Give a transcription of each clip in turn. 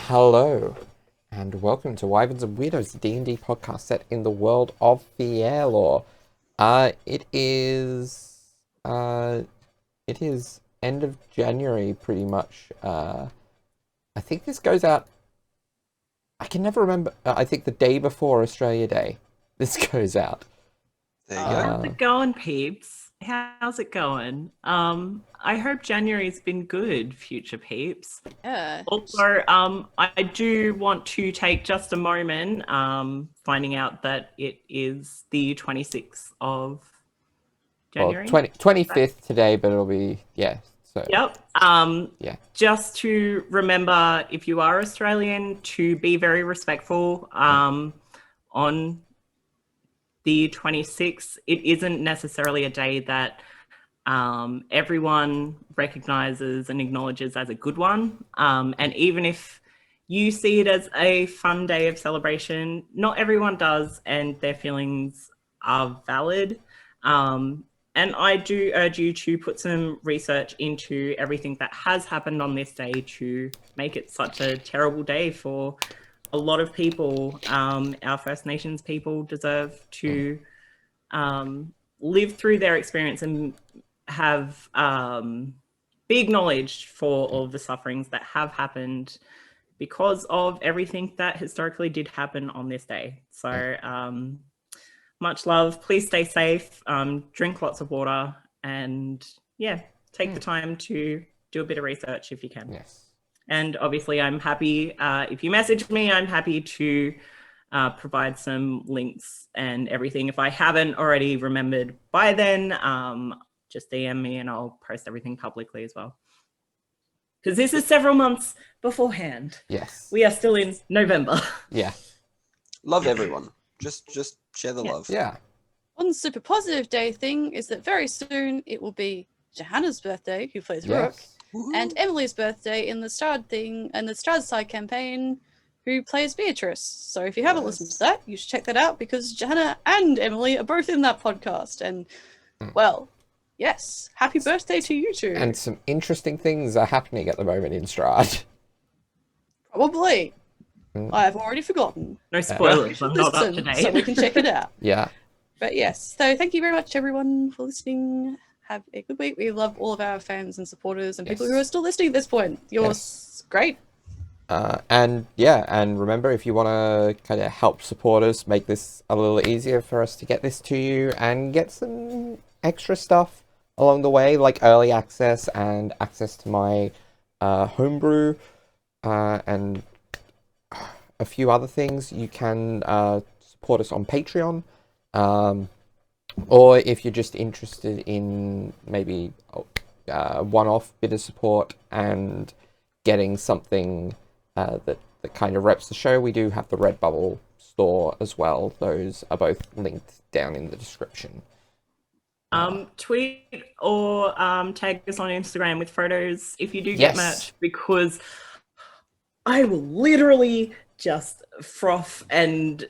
Hello, and welcome to Wyverns and Weirdos, the D&D podcast set in the world of Fierlor. It is, it is end of January, pretty much. I think this goes out, I can never remember, I think the day before Australia Day, this goes out. There you go. How's it going, peeps? How's it going? I hope January's been good, future peeps. Yeah. Also, I do want to take just a moment, finding out that it is the 26th of January. 25th today, but it'll be, yeah, so. Yep. Yeah. Just to remember, if you are Australian, to be very respectful, on the 26th. It isn't necessarily a day that everyone recognizes and acknowledges as a good one. And even if you see it as a fun day of celebration, not everyone does, and their feelings are valid. And I do urge you to put some research into everything that has happened on this day to make it such a terrible day for a lot of people. Our First Nations people deserve to live through their experience and have be acknowledged for all of the sufferings that have happened because of everything that historically did happen on this day. So much love. Please stay safe. Drink lots of water, and yeah, take the time to do a bit of research if you can. Yes. And obviously, I'm happy if you message me. I'm happy to provide some links and everything. If I haven't already remembered by then, just DM me and I'll post everything publicly as well. Because this is several months beforehand. Yes. We are still in November. Yeah. Love everyone. Just share the love. Yeah. One super positive day thing is that very soon it will be Johanna's birthday, who plays Rook, Yes. and Emily's birthday in the Strahd thing and the Strahd side campaign, who plays Beatrice. So if you haven't listened to that, you should check that out because Johanna and Emily are both in that podcast. And well, yes, happy birthday to you two. And some interesting things are happening at the moment in Strahd. Probably. I've already forgotten. No spoilers. I'm not up to Listen, date. so we can check it out. Yeah. But yes, so thank you very much, everyone, for listening. Have a good week. We love all of our fans and supporters and people who are still listening at this point. You're great. And yeah, and remember, if you want to kind of help support us, make this a little easier for us to get this to you and get some extra stuff along the way, like early access and access to my homebrew and a few other things, you can support us on Patreon. Or if you're just interested in maybe one-off bit of support and getting something that kind of reps the show, we do have the Redbubble store as well. Those are both linked down in the description. Tweet or tag us on Instagram with photos if you do get merch, because I will literally just froth and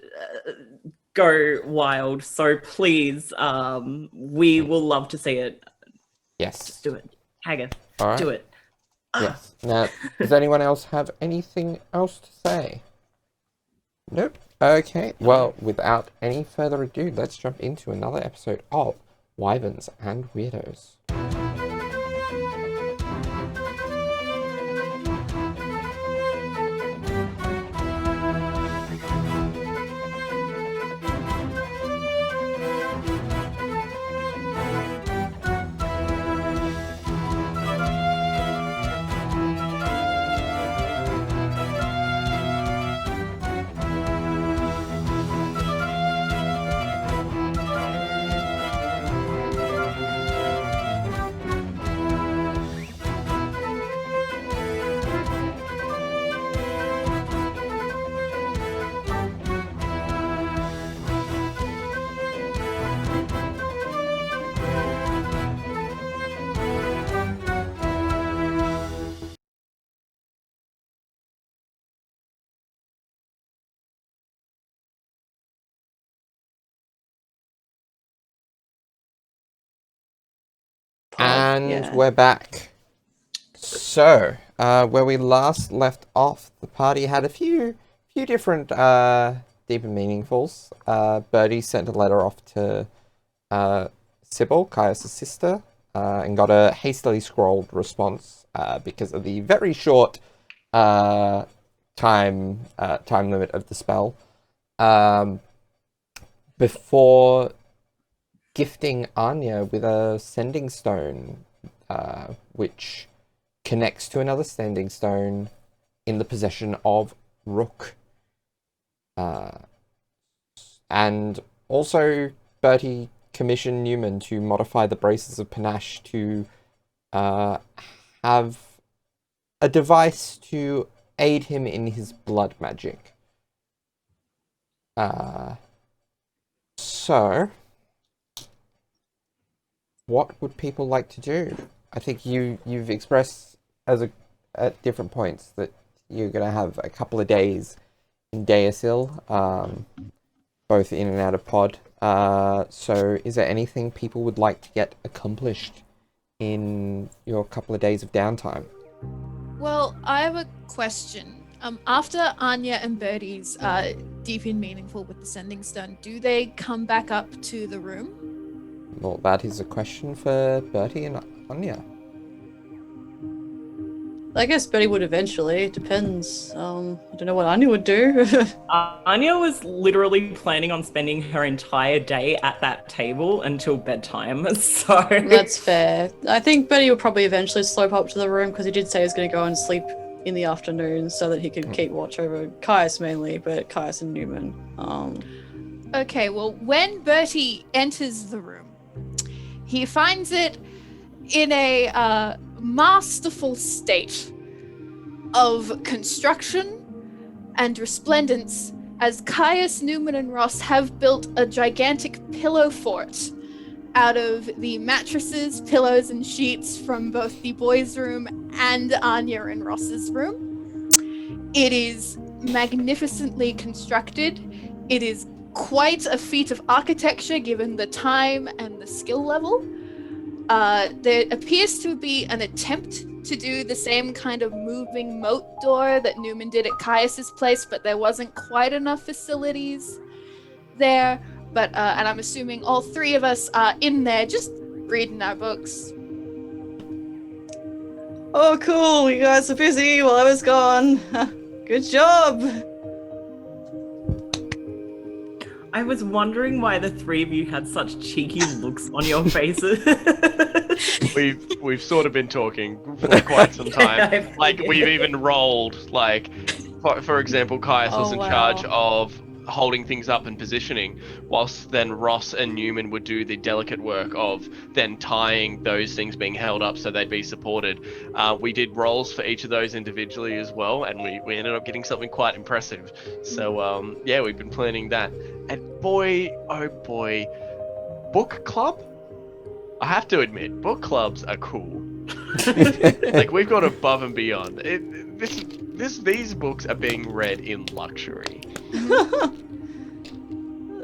go wild. So please, we will love to see it. Yes. Just do it. Tag us. All right. Do it. Yes. Now, does anyone else have anything else to say? Nope. Okay. Well, without any further ado, let's jump into another episode of Wyverns and Weirdos. And we're back. So, where we last left off, the party had a few different deep and meaningfuls. Bertie sent a letter off to Sybil, Caius' sister, and got a hastily scrolled response because of the very short time limit of the spell. Before gifting Anya with a sending stone, which connects to another sending stone in the possession of Rook. And also, Bertie commissioned Neumann to modify the braces of Panache to have a device to aid him in his blood magic. So, what would people like to do? I think you've expressed at different points that you're gonna have a couple of days in Deasil, both in and out of pod. So is there anything people would like to get accomplished in your couple of days of downtime? Well, I have a question. After Anya and Bertie's deep and meaningful with the sending stone, do they come back up to the room? Well, that is a question for Bertie and Anya. I guess Betty would eventually. It depends. I don't know what Anya would do. Anya was literally planning on spending her entire day at that table until bedtime, so... That's fair. I think Betty would probably eventually slope up to the room because he did say he was going to go and sleep in the afternoon so that he could keep watch over Caius mainly, but Caius and Neumann. Okay, well, when Bertie enters the room, he finds it in a masterful state of construction and resplendence, as Caius, Neumann, and Ross have built a gigantic pillow fort out of the mattresses, pillows, and sheets from both the boys' room and Anya and Ross's room. It is magnificently constructed. It is quite a feat of architecture given the time and the skill level. There appears to be an attempt to do the same kind of moving moat door that Neumann did at Caius's place, but there wasn't quite enough facilities there. But and I'm assuming all three of us are in there just reading our books. Oh, cool. You guys are busy while I was gone. Good job. I was wondering why the three of you had such cheeky looks on your faces. We've sort of been talking for quite some time. Yeah, Like we've even rolled. Like, for example, Caius was in charge of holding things up and positioning, whilst then Ross and Neumann would do the delicate work of then tying those things being held up so they'd be supported. We did rolls for each of those individually as well, and we ended up getting something quite impressive. So yeah, we've been planning that. And boy, oh boy, book club? I have to admit, book clubs are cool. Like, we've gone above and beyond. These books are being read in luxury.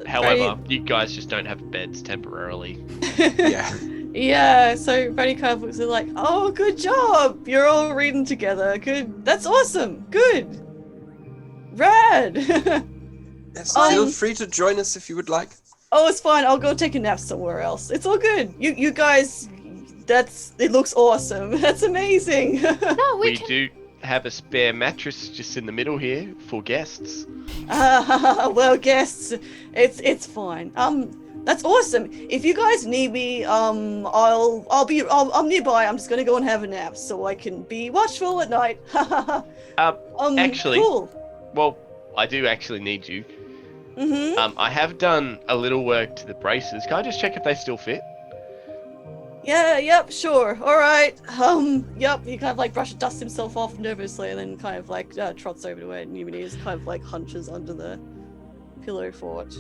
However, you guys just don't have beds temporarily. Yeah. Yeah, so Betty kind of looks at like, oh, good job. You're all reading together. Good. That's awesome. Good. Rad. Yes, feel free to join us if you would like. Oh, it's fine. I'll go take a nap somewhere else. It's all good. You guys, it looks awesome. That's amazing. No, We do have a spare mattress just in the middle here for guests. Well, guests, it's fine. That's awesome. If you guys need me, I'm nearby. I'm just gonna go and have a nap so I can be watchful at night. Actually, cool. Well, I do actually need you. Mm-hmm. I have done a little work to the braces. Can I just check if they still fit? Yeah, yep, sure. Alright. Yep, he kind of like dusts himself off nervously and then kind of like trots over to where Neumann is, kind of like hunches under the pillow fort.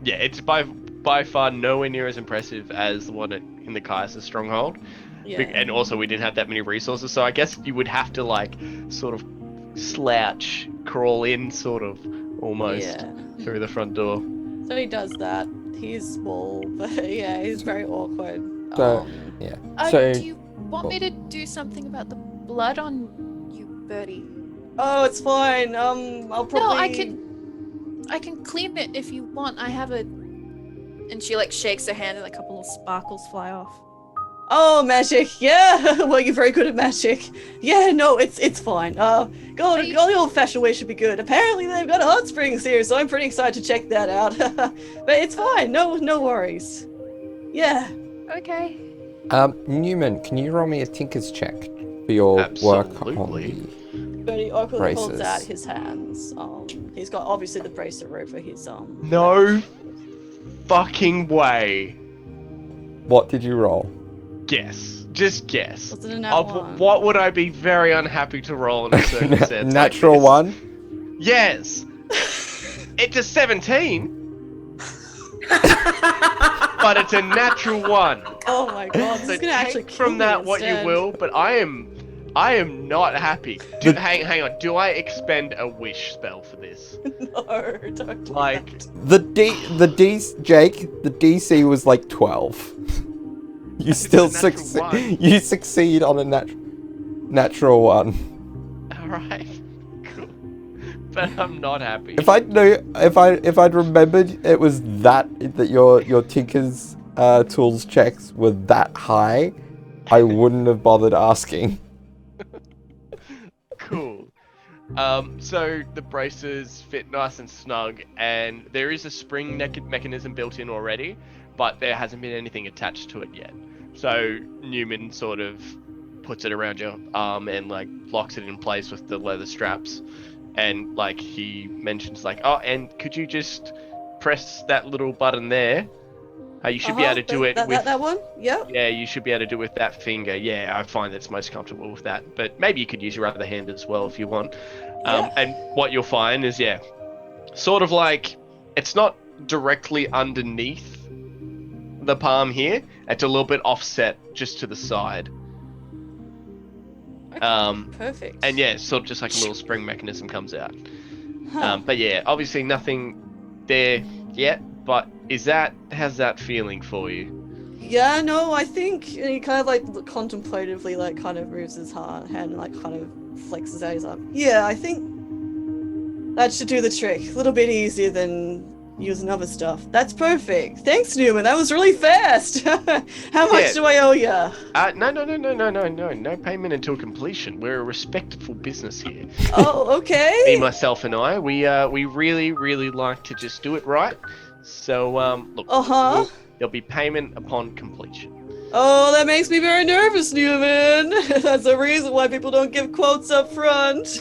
Yeah, it's by far nowhere near as impressive as the one in the Caius' stronghold. Yeah. And also we didn't have that many resources, so I guess you would have to like sort of slouch, crawl in sort of almost through the front door. So he does that. He's small, but yeah, he's very awkward. So, yeah. So, do you want me to do something about the blood on Bertie. Oh, it's fine. I'll probably. No, I can clean it if you want. I have a. And she like shakes her hand and a couple of sparkles fly off. Oh, magic. Yeah. Well, you're very good at magic. Yeah. No, it's fine. Go the old-fashioned way should be good. Apparently, they've got a hot springs here, so I'm pretty excited to check that out. But it's fine. No worries. Yeah. Okay. Neumann, can you roll me a Tinker's check for your work on Absolutely. the... Bertie awkwardly holds Braces. out his hands. He's got obviously the bracer over his No fucking way. What did you roll? Guess. Just guess. Was it a nat one? What would I be very unhappy to roll in a circumstance Natural like one? this? Yes. It's a 17. But it's a natural one. Oh my god, this So is gonna actually take kill from me that what you instead. will, but I am not happy. Hang on. Do I expend a wish spell for this? No, don't do Like, Jake, the DC was like 12. You still a natural succeed. one. You succeed on a natural one. all right, cool. But I'm not happy. If I'd remembered it was that your Tinker's tools checks were that high, I wouldn't have bothered asking. Cool. So the braces fit nice and snug, and there is a spring mechanism built in already, but there hasn't been anything attached to it yet. So Neumann sort of puts it around your arm and like locks it in place with the leather straps, and like he mentions like, oh, and could you just press that little button there? You should be able to do it with that one. Yep. Yeah, you should be able to do it with that finger. Yeah, I find that's most comfortable with that. But maybe you could use your other hand as well if you want. Yeah. And what you'll find is, yeah, sort of like, it's not directly underneath the palm here. It's a little bit offset just to the side. Okay, perfect. And yeah, sort of just like a little spring mechanism comes out. Huh. But yeah, obviously nothing there yet. But how's that feeling for you? Yeah, no, I think he kind of like contemplatively like kind of moves his hand and like kind of flexes out his arm. Yeah, I think that should do the trick. A little bit easier than using other stuff. That's perfect. Thanks, Neumann. That was really fast. How much do I owe ya? No payment until completion. We're a respectful business here. Oh, okay. Me, myself, and I, we really like to just do it right. So look, there'll be payment upon completion. Oh, that makes me very nervous, Neumann. That's the reason why people don't give quotes up front.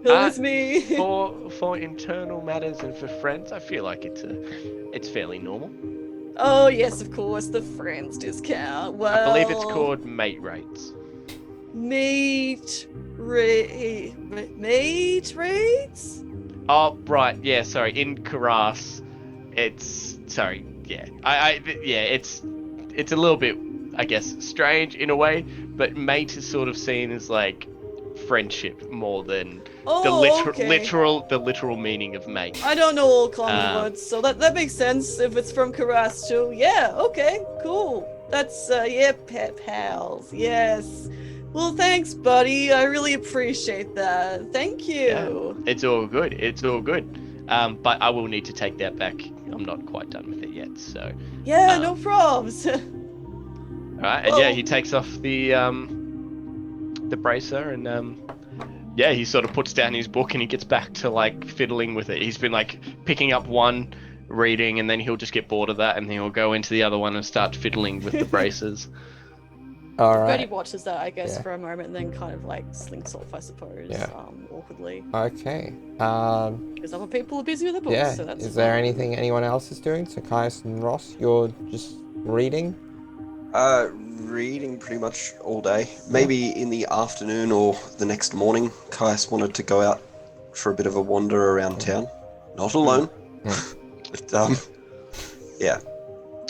It's me. For internal matters and for friends, I feel like it's fairly normal. Oh yes, of course, the friends discount. Well, I believe it's called mate rates. Mate rates? Oh right, yeah, sorry. In Karas, it's it's a little bit, I guess, strange in a way, but mate is sort of seen as like friendship more than the literal meaning of mate. I don't know all common words, so that makes sense if it's from Karas too. Yeah, okay, cool. That's pals. Yes. Well, thanks, buddy. I really appreciate that. Thank you. Yeah, it's all good. But I will need to take that back. I'm not quite done with it yet, so. Yeah, no probs. All right, and yeah, he takes off the bracer, and yeah, he sort of puts down his book and he gets back to like fiddling with it. He's been like picking up one, reading, and then he'll just get bored of that, and then he'll go into the other one and start fiddling with the bracers. All right. Bertie watches that, I guess, for a moment, and then kind of like slinks off, I suppose, awkwardly. Okay. Because other people are busy with the books, Yeah. so that's Is there anything anyone else is doing? So Caius and Ross, you're just reading? Reading pretty much all day. Maybe in the afternoon or the next morning, Caius wanted to go out for a bit of a wander around town. Not alone. But, yeah.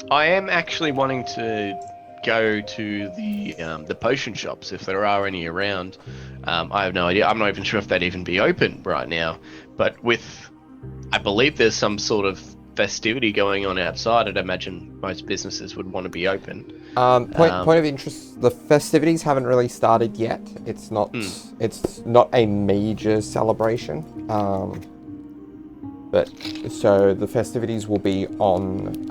I am actually wanting to go to the potion shops if there are any around. I have no idea. I'm not even sure if they'd even be open right now. But I believe there's some sort of festivity going on outside, I'd imagine most businesses would want to be open. Point of interest: the festivities haven't really started yet. It's not. It's not a major celebration. But so the festivities will be on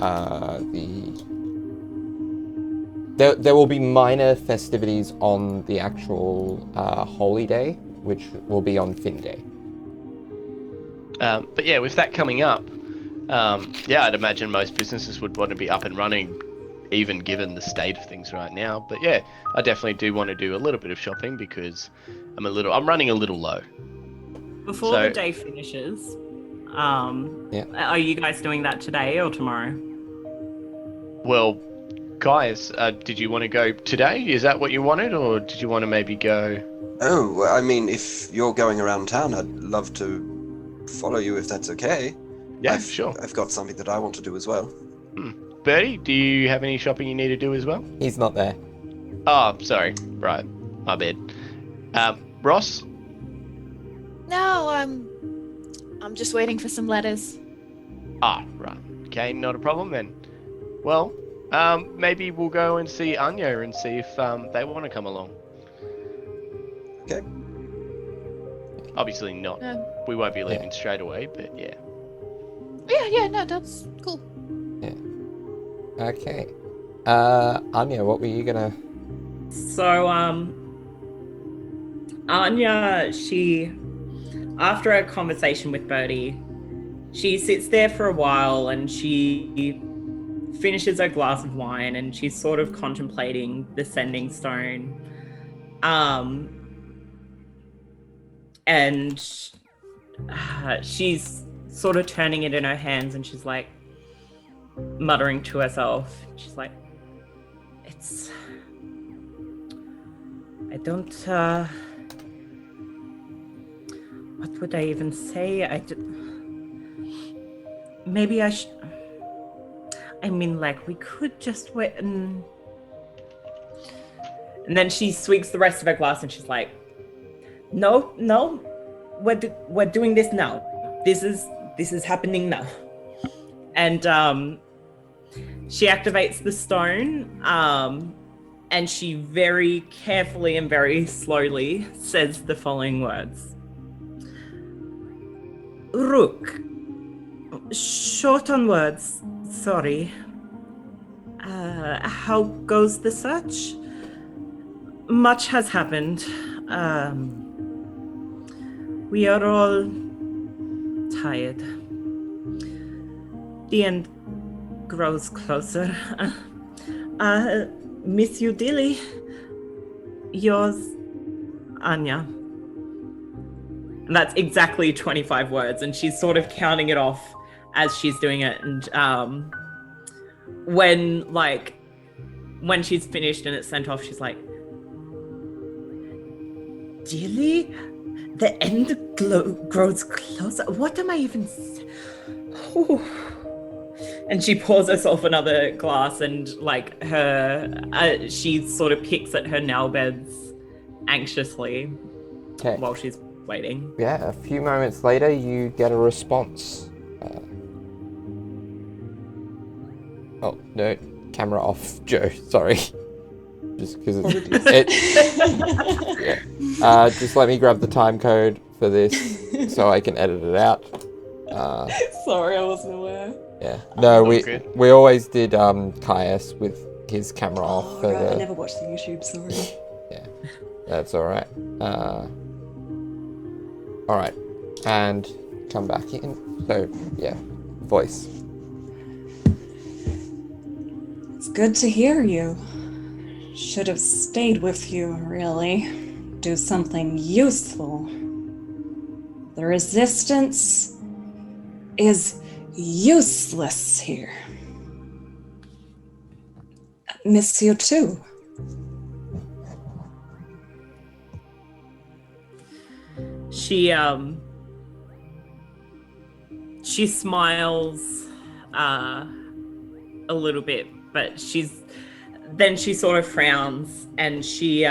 There will be minor festivities on the actual holy day, which will be on Fin Day. But yeah, with that coming up, I'd imagine most businesses would want to be up and running, even given the state of things right now. But yeah, I definitely do want to do a little bit of shopping because I'm running a little low. Before the day finishes, are you guys doing that today or tomorrow? Well, guys, did you want to go today? Is that what you wanted, or did you want to maybe go? Oh, well, I mean, if you're going around town, I'd love to follow you if that's okay. Yeah, sure. I've got something that I want to do as well. Bertie, do you have any shopping you need to do as well? He's not there. Oh, sorry. Right. My bad. Ross? No, I'm just waiting for some letters. Ah, right. Okay, not a problem then. Well, maybe we'll go and see Anya and see if they want to come along. Okay. Obviously not. We won't be leaving straight away, but yeah. Yeah, no, that's cool. Yeah. Okay. Anya, what were you gonna... So, Anya, after a conversation with Bertie, she sits there for a while and she finishes her glass of wine and she's sort of contemplating the sending stone. And she's sort of turning it in her hands and she's like muttering to herself. She's like, what would I even say? Maybe I should... I mean, like, we could just wait and then she swigs the rest of her glass and she's like, no, we're doing this now. This is happening now. And she activates the stone, and she very carefully and very slowly says the following words. Rook. Short on words, sorry. How goes the search? Much has happened. We are all tired. The end grows closer. Miss you dearly. Yours, Anya. And that's exactly 25 words, and she's sort of counting it off as she's doing it. And when she's finished and it's sent off, she's like, dearly? The end grows closer? What am I even saying? And she pours herself another glass and she sort of picks at her nail beds anxiously while she's waiting. Yeah, a few moments later you get a response. Oh, no, camera off, Joe, sorry. Just because just let me grab the time code for this so I can edit it out. Sorry, I wasn't aware. Yeah, no, we always did Caius with his camera off. Oh, right. I never watched the YouTube, sorry. Yeah, that's alright. Alright, and come back in. So, yeah, voice. It's good to hear you. Should have stayed with you, really. Do something useful. The resistance is useless here. Miss you too. She smiles a little bit, but then she sort of frowns and she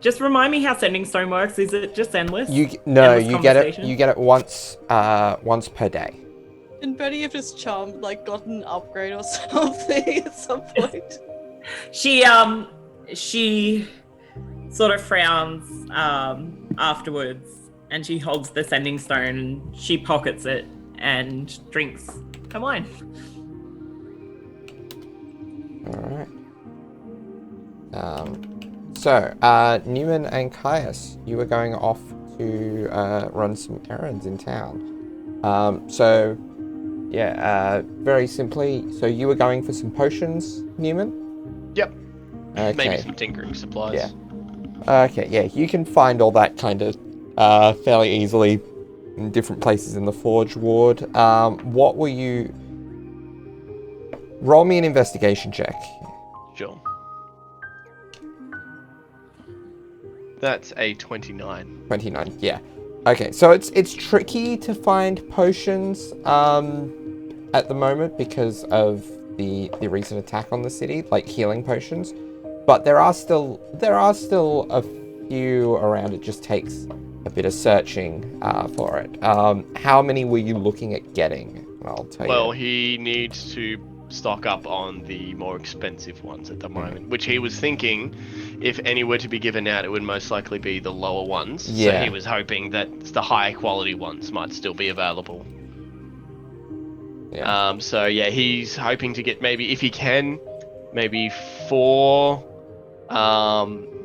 Just remind me how sending stone works. Is it just endless? You get it once per day. And Bertie have just got an upgrade or something at some point. She sort of frowns afterwards, and she holds the sending stone and she pockets it and drinks her wine. All right. So, Neumann and Caius, you were going off to run some errands in town. Very simply, so you were going for some potions, Neumann? Yep. Okay. Maybe some tinkering supplies. Yeah. Okay, yeah, you can find all that kind of fairly easily in different places in the Forge Ward. What were you... Roll me an investigation check. Sure. That's a 29. 29, yeah. Okay, so it's tricky to find potions at the moment because of the recent attack on the city, like healing potions. But there are still a few around. It just takes a bit of searching for it. How many were you looking at getting? I'll tell you. Well, he needs to stock up on the more expensive ones at the moment, which he was thinking if any were to be given out, it would most likely be the lower ones. Yeah. So he was hoping that the higher quality ones might still be available. Yeah. He's hoping to get maybe, if he can, maybe 4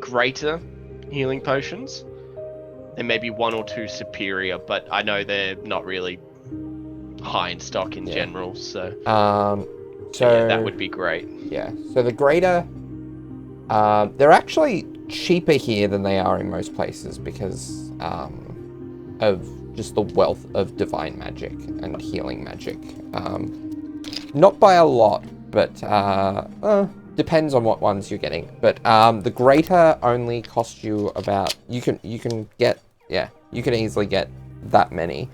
greater healing potions and maybe 1 or 2 superior, but I know they're not really high in stock in general, so that would be great. Yeah, so the greater, they're actually cheaper here than they are in most places because of just the wealth of divine magic and healing magic. Not by a lot, but depends on what ones you're getting. But the greater only cost you about, you can easily get that many.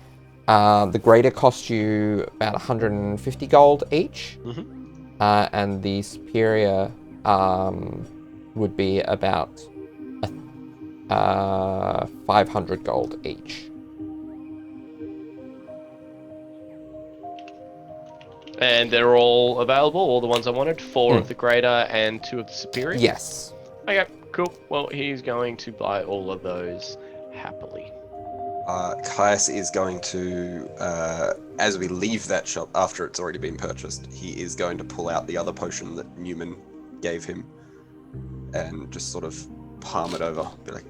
The greater costs you about 150 gold each, and the superior would be about 500 gold each. And they're all available, all the ones I wanted, 4 of the greater and 2 of the superior? Yes. Okay, cool. Well, he's going to buy all of those happily. Caius is going to, as we leave that shop after it's already been purchased, he is going to pull out the other potion that Neumann gave him and just sort of palm it over. Be like,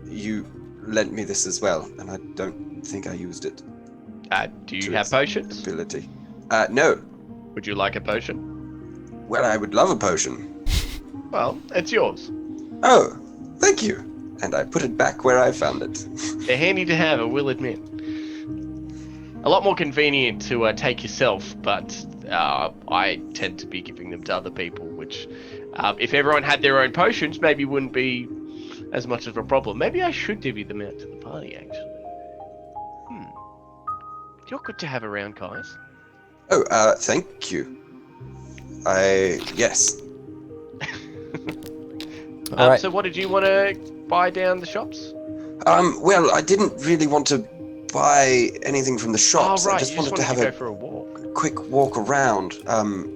you lent me this as well, and I don't think I used it. Do you have potions? Ability. No. Would you like a potion? Well, I would love a potion. Well, it's yours. Oh, thank you. And I put it back where I found it. They're handy to have, I will admit. A lot more convenient to take yourself, but I tend to be giving them to other people, which, if everyone had their own potions, maybe wouldn't be as much of a problem. Maybe I should divvy them out to the party, actually. You're good to have around, guys. Oh, thank you. Yes. Alright. So what did you want to buy down the shops? Well, I didn't really want to buy anything from the shops. Oh, right. I just wanted to have go for a walk. Quick walk around.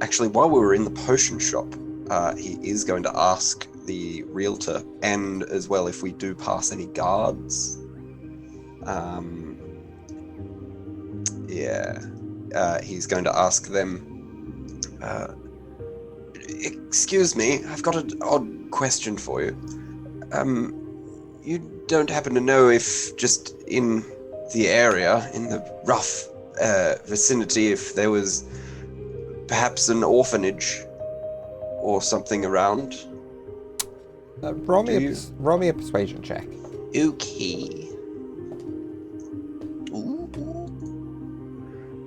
Actually, while we were in the potion shop, he is going to ask the realtor, and as well if we do pass any guards. He's going to ask them, excuse me, I've got an odd question for you. You don't happen to know if just in the area, in the rough vicinity, if there was perhaps an orphanage or something around? Roll me a persuasion check. Okay.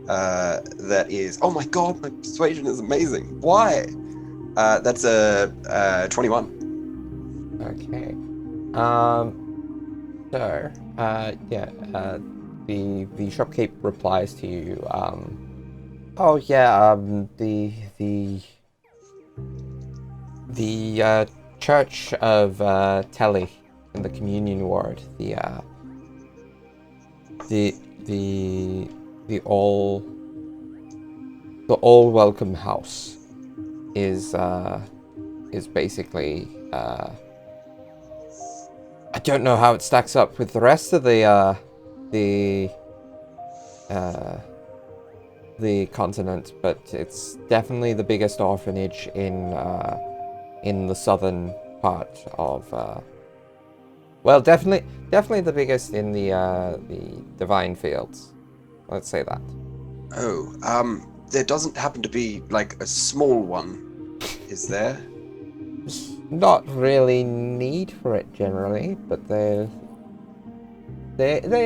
That is... Oh my god, my persuasion is amazing. Why? That's a 21. Okay. The shopkeep replies to you, the church of Telly in the communion ward. The all welcome house is basically I don't know how it stacks up with the rest of the continent, but it's definitely the biggest orphanage in the southern part of well, definitely the biggest in the Divine Fields. Let's say that. Oh, there doesn't happen to be like a small one, is there? Not really need for it generally, but they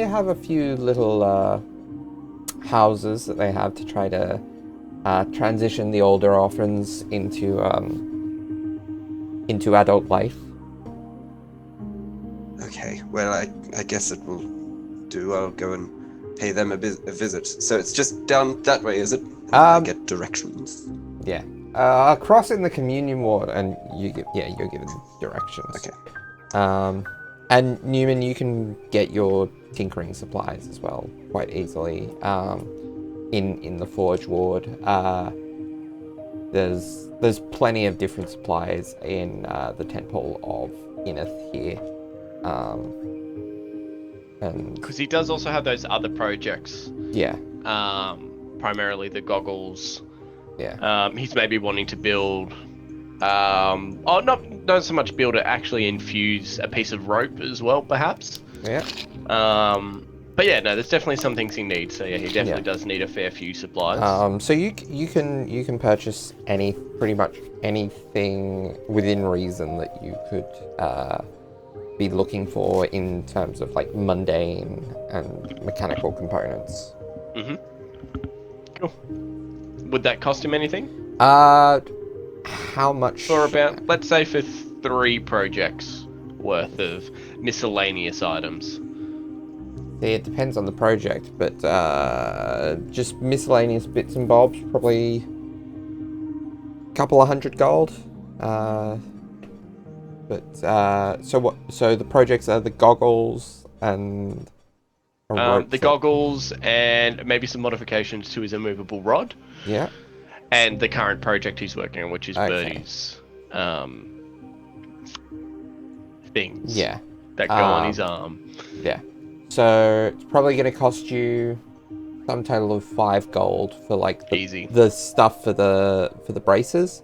have a few little houses that they have to try to transition the older orphans into adult life. Okay, well, I guess it will do. I'll go and pay them a visit. So it's just down that way, is it? I get directions. Yeah. Crossing the communion ward, and you're given directions. Okay. And Neumann, you can get your tinkering supplies as well quite easily. In the forge ward, there's plenty of different supplies in the temple of Ineth here. And Because he does also have those other projects. yeah. Primarily the goggles. Yeah. He's maybe wanting to build, not so much build it, actually infuse a piece of rope as well, perhaps. Yeah. But yeah, no, there's definitely some things he needs. So yeah, he definitely does need a fair few supplies. So you can purchase pretty much anything within reason that you could be looking for in terms of like mundane and mechanical components. Mm-hmm. Cool. Would that cost him anything? How much? For about, let's say, for 3 projects worth of miscellaneous items. See, it depends on the project, but just miscellaneous bits and bobs, probably a couple of 100 gold. So the projects are the goggles and a rope the set. goggles and maybe some modifications to his immovable rod. Yeah. And the current project he's working on, which is Okay. Birdie's things. Yeah. That go on his arm. Yeah. So it's probably going to cost you some total of 5 gold for like Easy. the stuff for the braces.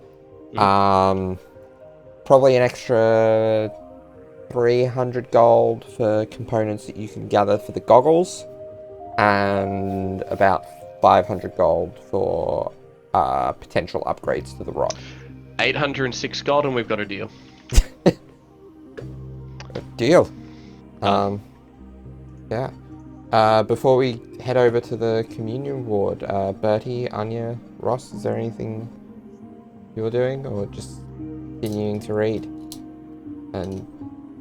Probably an extra 300 gold for components that you can gather for the goggles, and about 500 gold for potential upgrades to the rod. 806 gold, and we've got a deal. Deal. Yeah. Before we head over to the communion ward, Bertie, Anya, Ross, is there anything you're doing, or just continuing to read? And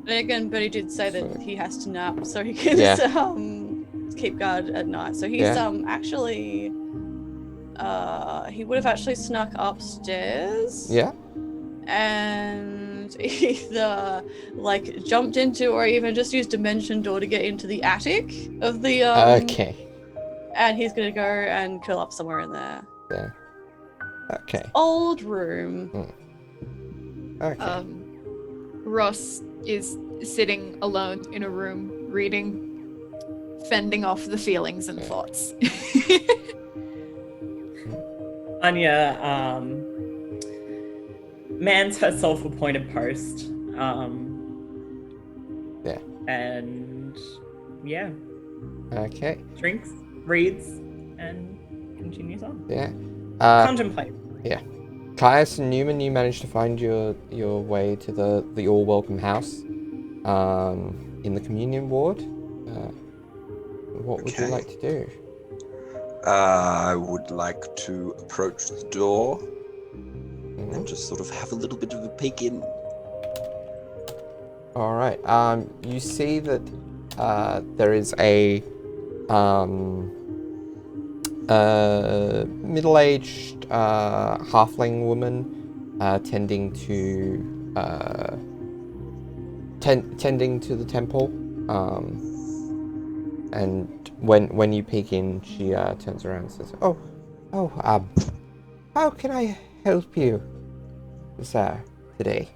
again, Bertie did say that he has to nap so he can keep guard at night. So he's actually he would have actually snuck upstairs. yeah. And either like jumped into or even just used Dimension Door to get into the attic of the Okay. And he's gonna go and curl up somewhere in there. Yeah. Okay. Old room. Okay. Ross is sitting alone in a room, reading, fending off the feelings and thoughts. Anya mans herself a pointed post. Yeah. And yeah, Okay. drinks, reads, and continues on. Yeah. Contemplate. Yeah. Caius and Neumann, you managed to find your way to the all welcome house in the communion ward. What would you Okay. like to do? I would like to approach the door and just sort of have a little bit of a peek in. All right. You see that there is a middle-aged halfling woman tending to tending to the temple. And when you peek in, she turns around and says, how can I help you, sir, today?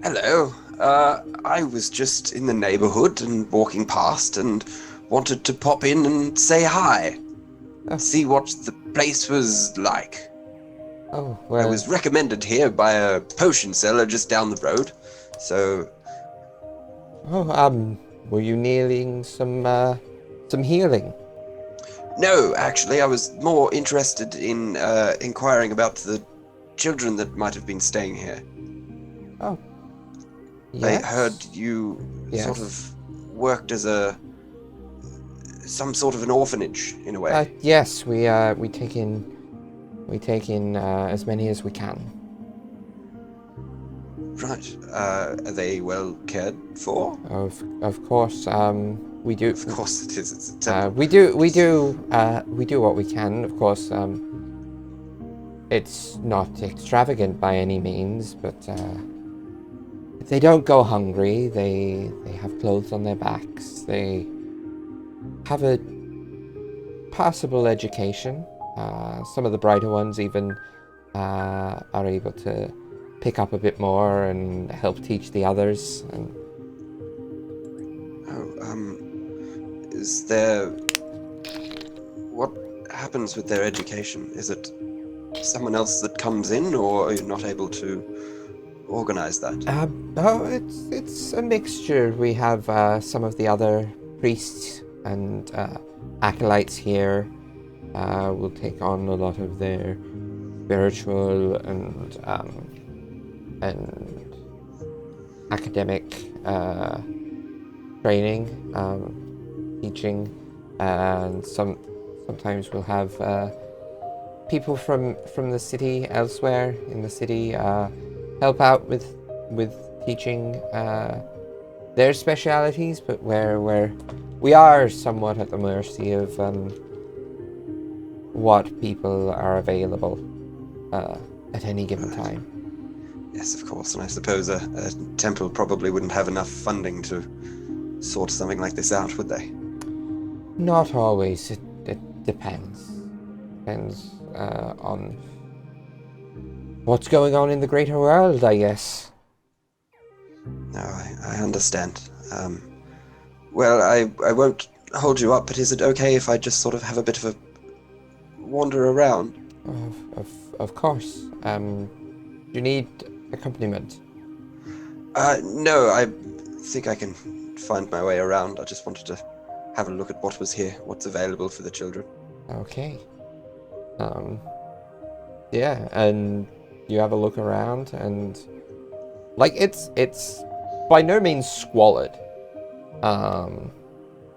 Hello. I was just in the neighborhood and walking past and wanted to pop in and say hi. Oh. See what the place was like. Oh, I well, was recommended here by a potion seller just down the road. So, were you needing some healing? no, actually, I was more interested in inquiring about the children that might have been staying here. Oh, yes. I heard you sort of worked as some sort of an orphanage in a way. Yes, we take in as many as we can. Right. Are they well cared for? Of course, we do. Of course it is. It's a temple. We do what we can. Of course, it's not extravagant by any means, but they don't go hungry. They have clothes on their backs. They have a passable education. Some of the brighter ones even are able to pick up a bit more and help teach the others. And is there... What happens with their education? Is it someone else that comes in, or are you not able to organize that? It's a mixture. We have some of the other priests and acolytes here will take on a lot of their spiritual and academic training, teaching, and sometimes we'll have people from the city elsewhere in the city help out with teaching their specialities, but where we are somewhat at the mercy of what people are available at any given time. Yes, of course, and I suppose a temple probably wouldn't have enough funding to sort something like this out, would they? Not always. It depends. Depends on what's going on in the greater world, I guess. No, I understand. Well, I won't hold you up, but is it okay if I just sort of have a bit of a wander around? Of course. You need accompaniment? No, I think I can find my way around. I just wanted to have a look at what was here, what's available for the children. Okay. Yeah, and you have a look around, and like it's by no means squalid.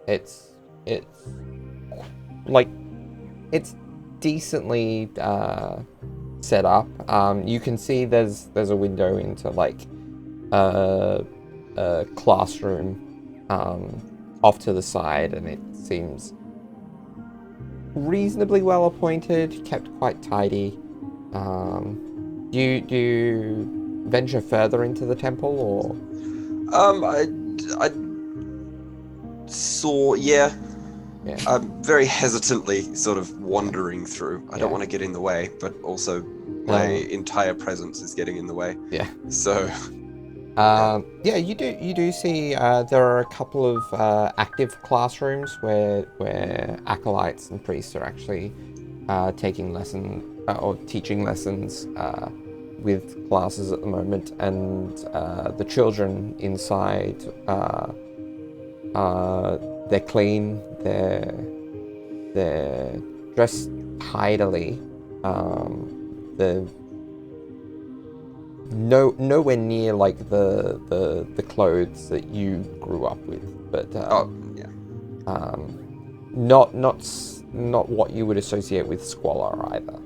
It's like it's decently set up. You can see there's a window into like a classroom off to the side, and it seems reasonably well appointed, kept quite tidy. Do you venture further into the temple, or? I saw, yeah. I'm very hesitantly sort of wandering through. I don't want to get in the way, but also my entire presence is getting in the way. Yeah. So. Yeah, you do see there are a couple of active classrooms where acolytes and priests are actually taking lessons or teaching lessons with classes at the moment, and the children inside they're clean, they're dressed tidily. They're nowhere near like the clothes that you grew up with, but not what you would associate with squalor either.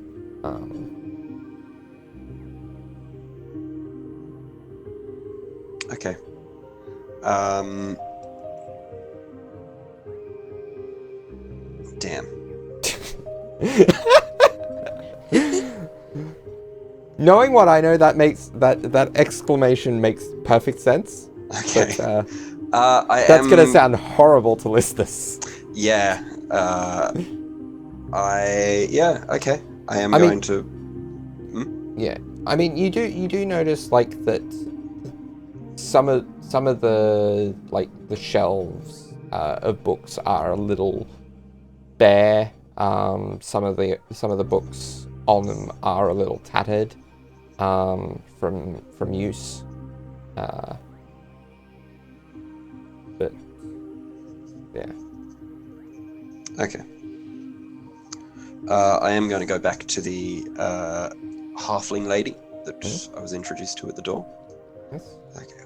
Okay. Damn. knowing what I know, that makes that exclamation makes perfect sense. Okay. But, that's gonna sound horrible to listeners. Yeah. Okay. I am I mean- going to. Yeah, I mean, you do notice like that some of the the shelves of books are a little bare. Some of the books on them are a little tattered from use. But yeah. Okay. I am going to go back to the halfling lady that I was introduced to at the door. Yes. Okay.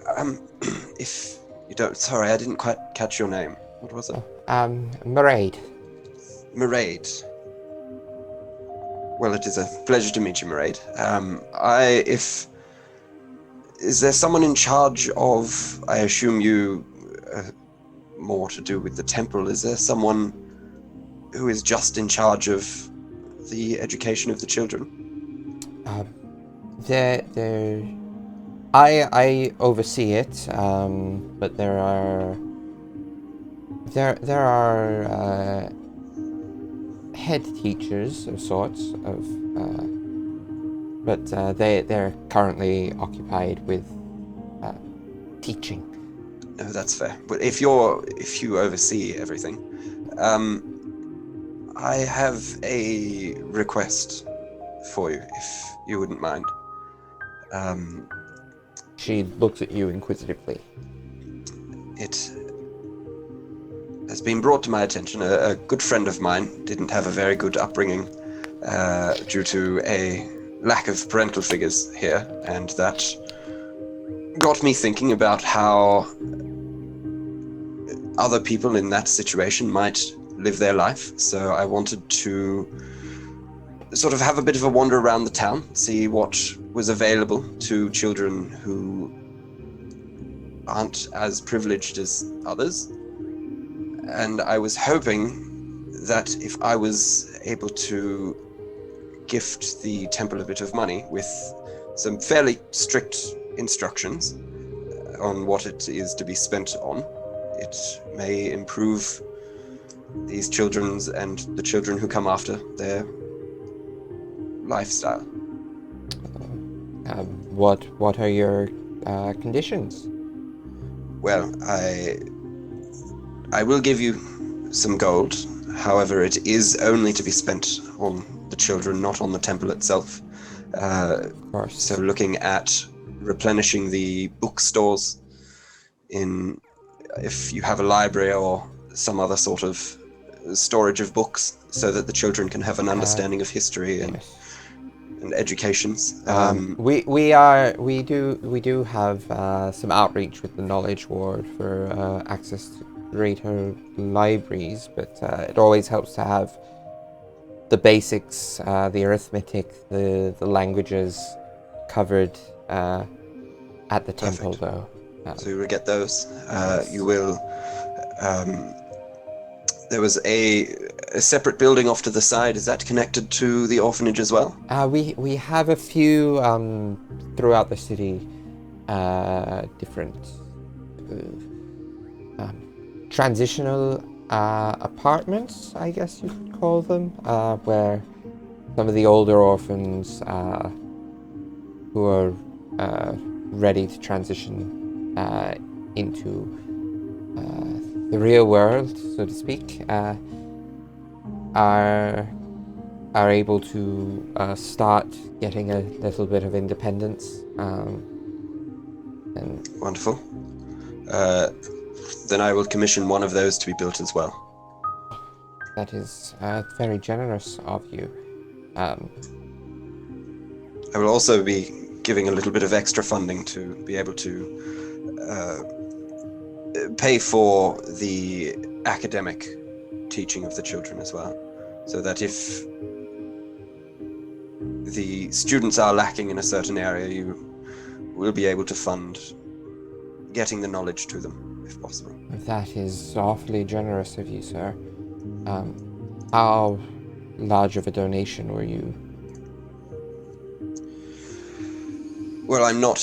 If you don't, sorry, I didn't quite catch your name. What was it? Mairead. Mairead. Well, it is a pleasure to meet you, Mairead. Is there someone in charge of? I assume you more to do with the temple. Is there someone who is just in charge of the education of the children? I oversee it, but there are head teachers of sorts but they're currently occupied with teaching. No, that's fair. But if you oversee everything, I have a request for you, if you wouldn't mind. She looks at you inquisitively. It has been brought to my attention. A good friend of mine didn't have a very good upbringing due to a lack of parental figures here, and that got me thinking about how other people in that situation might live their life. So I wanted to sort of have a bit of a wander around the town, see what was available to children who aren't as privileged as others. And I was hoping that if I was able to gift the temple a bit of money with some fairly strict instructions on what it is to be spent on, it may improve these children's and the children who come after their lifestyle. What are your conditions? Well, I will give you some gold. However, it is only to be spent on the children, not on the temple itself. Of course. So looking at replenishing the bookstores if you have a library or some other sort of storage of books, so that the children can have an understanding of history and educations. We do have some outreach with the Knowledge Ward for access to greater libraries, but it always helps to have the basics, the arithmetic, the languages covered at the temple, though. So you will get those. You will. There was a separate building off to the side. Is that connected to the orphanage as well? We have a few throughout the city, different transitional apartments, I guess you could call them, where some of the older orphans who are ready to transition into the real world, so to speak, are able to start getting a little bit of independence. And Wonderful. Then I will commission one of those to be built as well. that is very generous of you. I will also be giving a little bit of extra funding to be able to pay for the academic teaching of the children as well, so that if the students are lacking in a certain area, you will be able to fund getting the knowledge to them, if possible. That is awfully generous of you, sir. How large of a donation were you Well, I'm not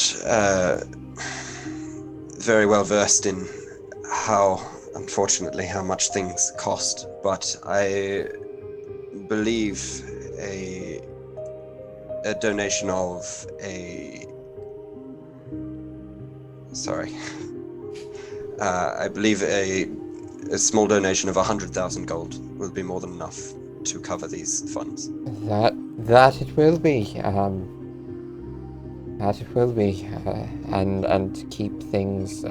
very well versed in unfortunately, how much things cost, but I believe a donation of I believe a small donation of 100,000 gold will be more than enough to cover these funds. That it will be. That it will be, and keep things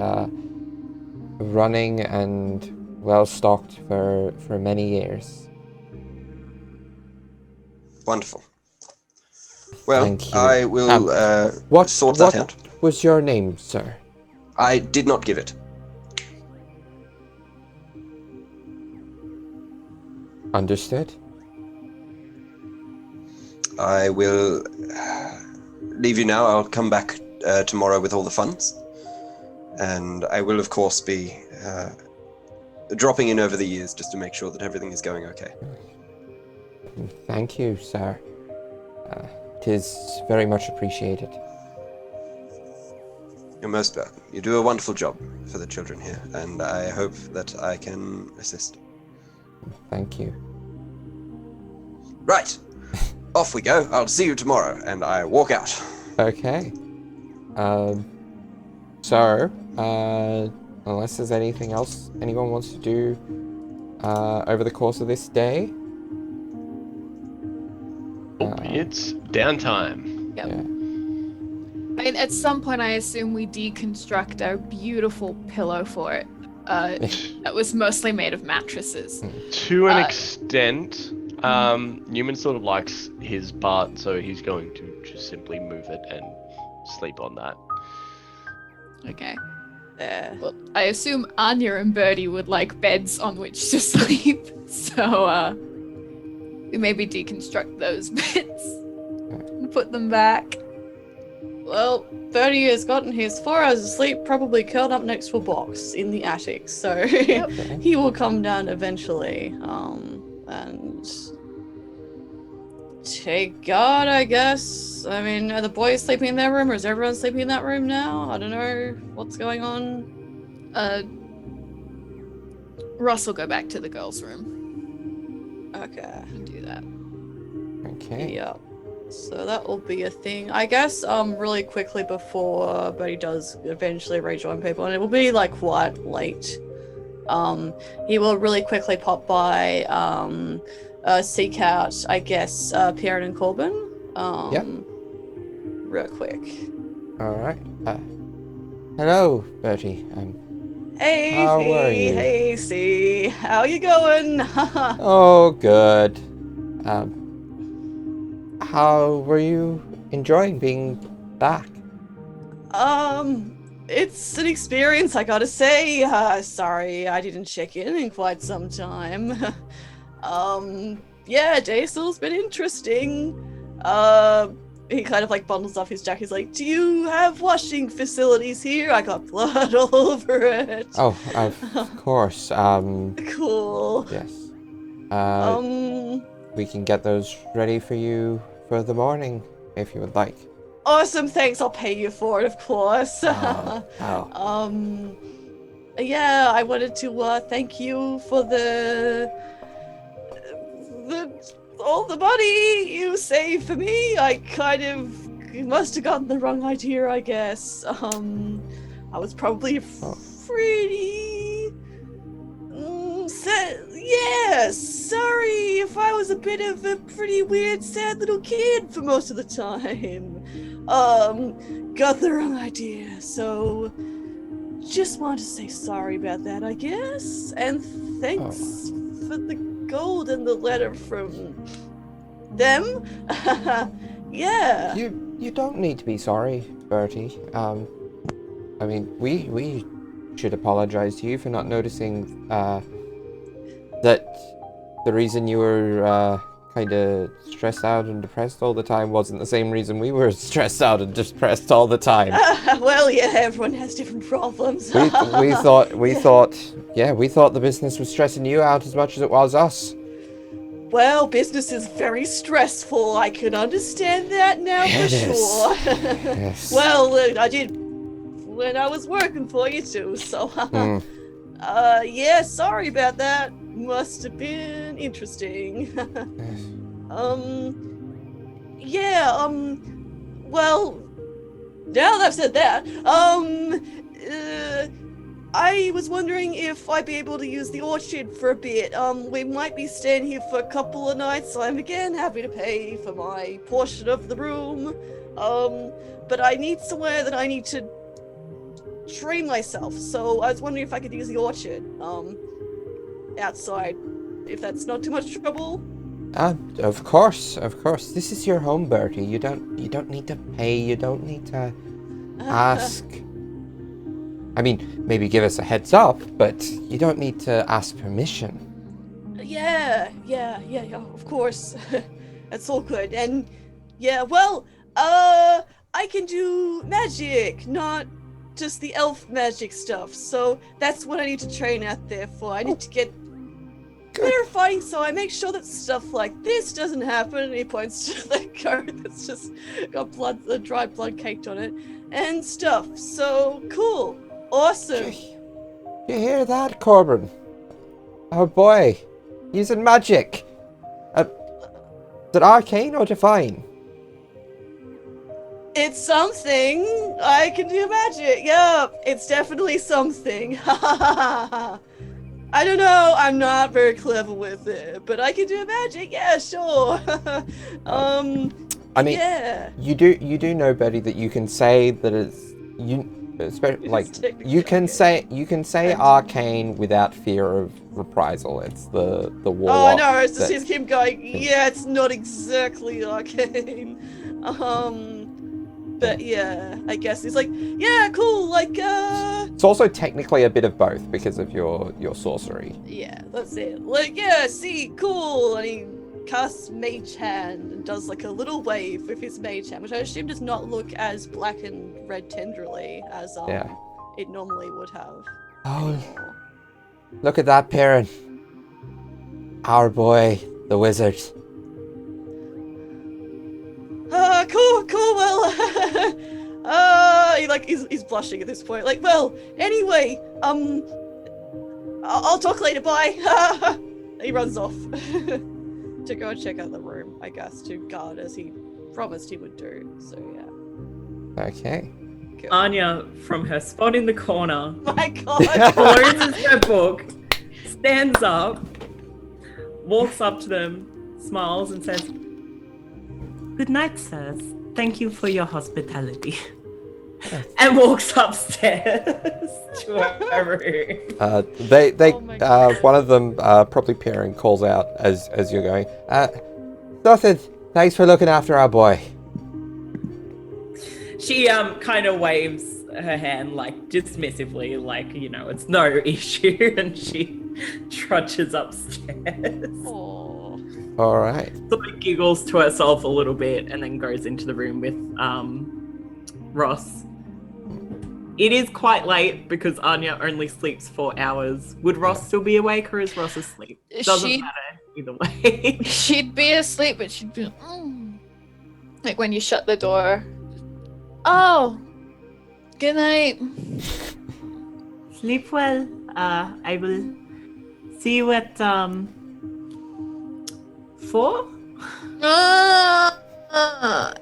running and well stocked for many years. Wonderful. Well, Thank you. I will sort that out. What was your name, sir? I did not give it. Understood. I will leave you now. I'll come back tomorrow with all the funds. And I will, of course, be dropping in over the years just to make sure that everything is going okay. Thank you, sir. It is very much appreciated. You're most welcome. You do a wonderful job for the children here, and I hope that I can assist. Thank you. Right. Off we go. I'll see you tomorrow, and I walk out. Okay. So, unless there's anything else anyone wants to do over the course of this day. It's downtime. Yep. Yeah. I mean, at some point, I assume we deconstruct our beautiful pillow fort. That was mostly made of mattresses. To an extent, Neumann sort of likes his part, so he's going to just simply move it and sleep on that. Okay. Well, I assume Anya and Birdie would like beds on which to sleep, so we maybe deconstruct those beds and put them back. Well, Birdie has gotten his 4 hours of sleep, probably curled up next to a box in the attic, so he will come down eventually, and take guard, I guess. I mean, are the boys sleeping in their room, or is everyone sleeping in that room now? I don't know what's going on. Ross will go back to the girls' room. Okay. And do that. Okay. Yeah. So that will be a thing. I guess really quickly before Birdie does eventually rejoin people, and it will be like quite late. He will really quickly pop by, seek out, I guess, Pierre and Corbin. Yep. Real quick. Alright. Hello, Bertie. Hey, how are you? Hey, C. How you going? Oh, good. How were you enjoying being back? It's an experience, I gotta say. Sorry I didn't check in quite some time. Yeah, Daisel's been interesting. He kind of like bundles off his jacket. He's like, do you have washing facilities here? I got blood all over it. Oh, of course. Cool. Yes. We can get those ready for you for the morning, if you would like. Awesome, thanks. I'll pay you for it, of course. Oh. Yeah, I wanted to thank you for all the money you saved for me. I kind of must have gotten the wrong idea, I guess. I was probably pretty sad. Yeah, sorry if I was a bit of a pretty weird, sad little kid for most of the time. Got the wrong idea, so just wanted to say sorry about that, I guess. And thanks for the gold and the letter from them. Yeah. You don't need to be sorry, Bertie. I mean, we should apologize to you for not noticing that the reason you were kind of stressed out and depressed all the time wasn't the same reason we were stressed out and depressed all the time. Well, yeah, everyone has different problems. we thought the business was stressing you out as much as it was us. Well, business is very stressful. I can understand that now for It is. sure. Yes. Well, I did when I was working for you too, so yeah, sorry about that. Must have been interesting. Yeah, well, now that I've said that, I was wondering if I'd be able to use the orchard for a bit. We might be staying here for a couple of nights, so I'm again happy to pay for my portion of the room. But I need somewhere that I need to train myself, so I was wondering if I could use the orchard, outside, if that's not too much trouble. Of course. This is your home, Bertie. You don't need to pay. You don't need to ask. I mean, maybe give us a heads up, but you don't need to ask permission. Yeah, of course. That's all good. And yeah, well, I can do magic, not just the elf magic stuff. So that's what I need to train out there for. I need to get clarifying, so I make sure that stuff like this doesn't happen. And he points to the code that's just got blood, the dried blood caked on it, and stuff. So cool. Awesome. You hear that, Corbin? Oh boy, using magic. Is it arcane or divine? It's something. I can do magic. Yup, it's definitely something. I don't know. I'm not very clever with it, but I can do magic. Yeah, sure. I mean, yeah. you do know, Betty, that you can say that it's you can say arcane without fear of reprisal. It's the warlock. Oh no, it's just him going, yeah, it's not exactly arcane. But yeah, I guess he's like, yeah, cool, like It's also technically a bit of both because of your sorcery. yeah, that's it. Like, yeah, see, cool, and he casts Mage Hand and does like a little wave with his Mage Hand, which I assume does not look as black and red tenderly as it normally would have. Oh, anymore. look at that, Perrin. Our boy, the wizard. Cool, well, he's blushing at this point. Like, well, anyway, I'll talk later, bye. He runs off to go and check out the room, I guess, to guard as he promised he would do, so yeah. Okay. Cool. Anya, from her spot in the corner, My god! closes her book, stands up, walks up to them, smiles and says, "Good night, sirs. Thank you for your hospitality." And walks upstairs to her room. They Oh my God. one of them, probably Perrin, calls out as you're going. Nothing. Thanks for looking after our boy. She kind of waves her hand like dismissively, like, you know, it's no issue, and she trudges upstairs. Aw. All right. Sort of giggles to herself a little bit and then goes into the room with Ross. It is quite late because Anya only sleeps 4 hours. Would Ross still be awake, or is Ross asleep? Doesn't matter either way. She'd be asleep, but she'd be like when you shut the door. Oh, good night. Sleep well. I will see you at 4.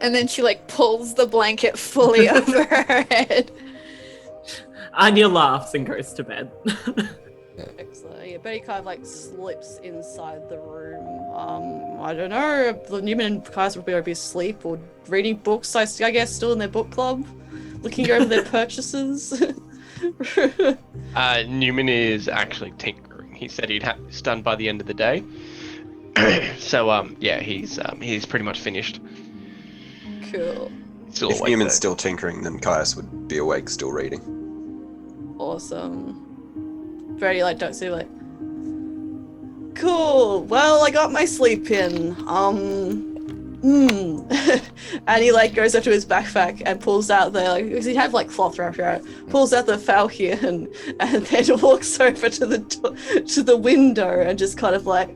And then she like pulls the blanket fully over her head. Anya laughs and goes to bed. Excellent. Yeah, Betty kind of like slips inside the room. I don't know. Neumann and Kai's will be asleep or reading books. I guess still in their book club, looking over their purchases. Neumann is actually tinkering. He said he'd have this done by the end of the day. So yeah, he's pretty much finished. Cool. Still If awake, Newman's though. still tinkering, then Caius would be awake, still reading. Awesome. Very like don't see like. Cool. Well, I got my sleep in. And he like goes up to his backpack and pulls out the like, because he had like cloth wrapped around it, pulls out the falchion and then walks over to the window and just kind of like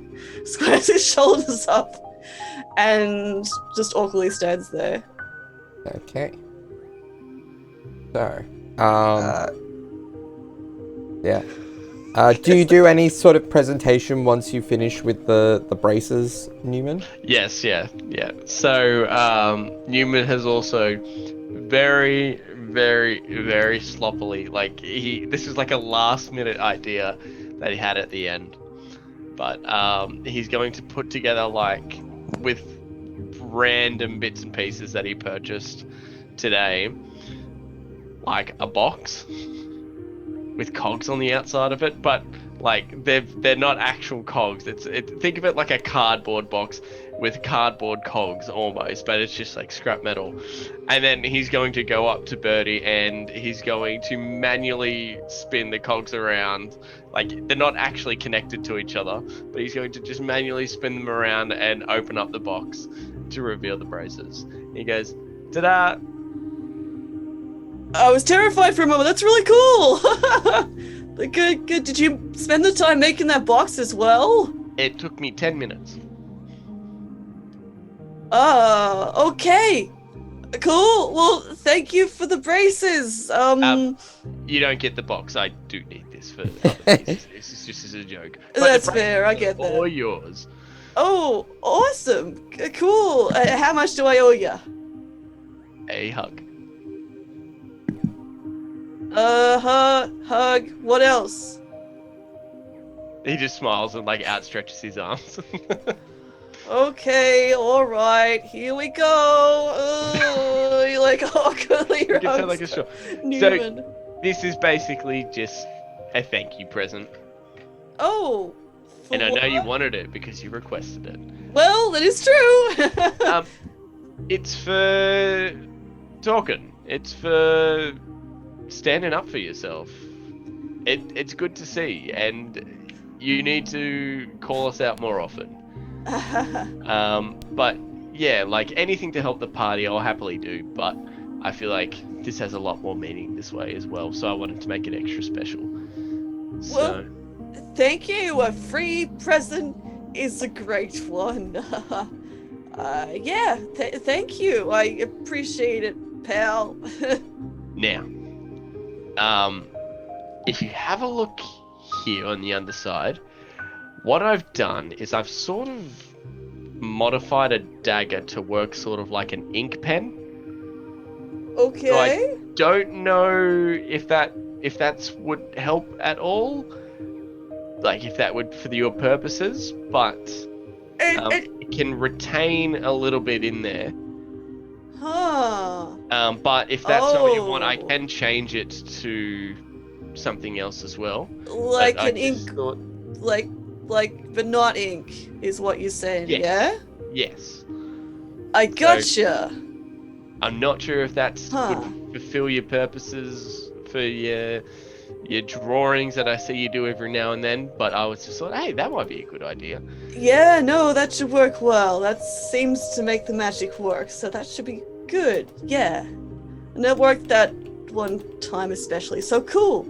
squares his shoulders up and just awkwardly stands there. Okay. So, yeah. Do you do any sort of presentation once you finish with the braces, Neumann? Yes, yeah. So, Neumann has also very, very, very sloppily, like, this is like a last minute idea that he had at the end. But, he's going to put together, like, with random bits and pieces that he purchased today, like a box with cogs on the outside of it, but like they're not actual cogs. Think of it like a cardboard box with cardboard cogs almost, but it's just like scrap metal. And then he's going to go up to Birdie and he's going to manually spin the cogs around. Like they're not actually connected to each other, but he's going to just manually spin them around and open up the box to reveal the braces. He goes, ta-da! I was terrified for a moment. That's really cool. Good. Did you spend the time making that box as well? It took me 10 minutes. Okay. Cool. Well, thank you for the braces. You don't get the box. I do need this for other pieces. This is just as a joke. But That's fair. I get that. All yours. Oh, awesome. Cool. How much do I owe you? A hug. Hug. What else? He just smiles and like outstretches his arms. Okay, alright, here we go. You're like awkwardly You can sound like a straw. Neumann. So, this is basically just a thank you present. Oh. And I know you what? wanted it because you requested it. Well, that is true. It's for talking. It's for standing up for yourself. It's good to see, and you need to call us out more often. But yeah, like anything to help the party, I'll happily do. But I feel like this has a lot more meaning this way as well, so I wanted to make it extra special. Well, thank you. A free present is a great one. Yeah, thank you. I appreciate it, pal. Now, if you have a look here on the underside, what I've done is I've sort of modified a dagger to work sort of like an ink pen. Okay. So I don't know if that's would help at all. Like if that would for your purposes, but it can retain a little bit in there. Huh. But if that's not what you want, I can change it to something else as well. Like But an ink, like, but not ink, is what you're saying, Yes. yeah? Yes. I gotcha. I'm not sure if that's Huh. would fulfill your purposes for your drawings that I see you do every now and then, but I was just like, hey, that might be a good idea. Yeah, no, that should work well. That seems to make the magic work, so that should be good. Yeah. And it worked that one time especially, so cool.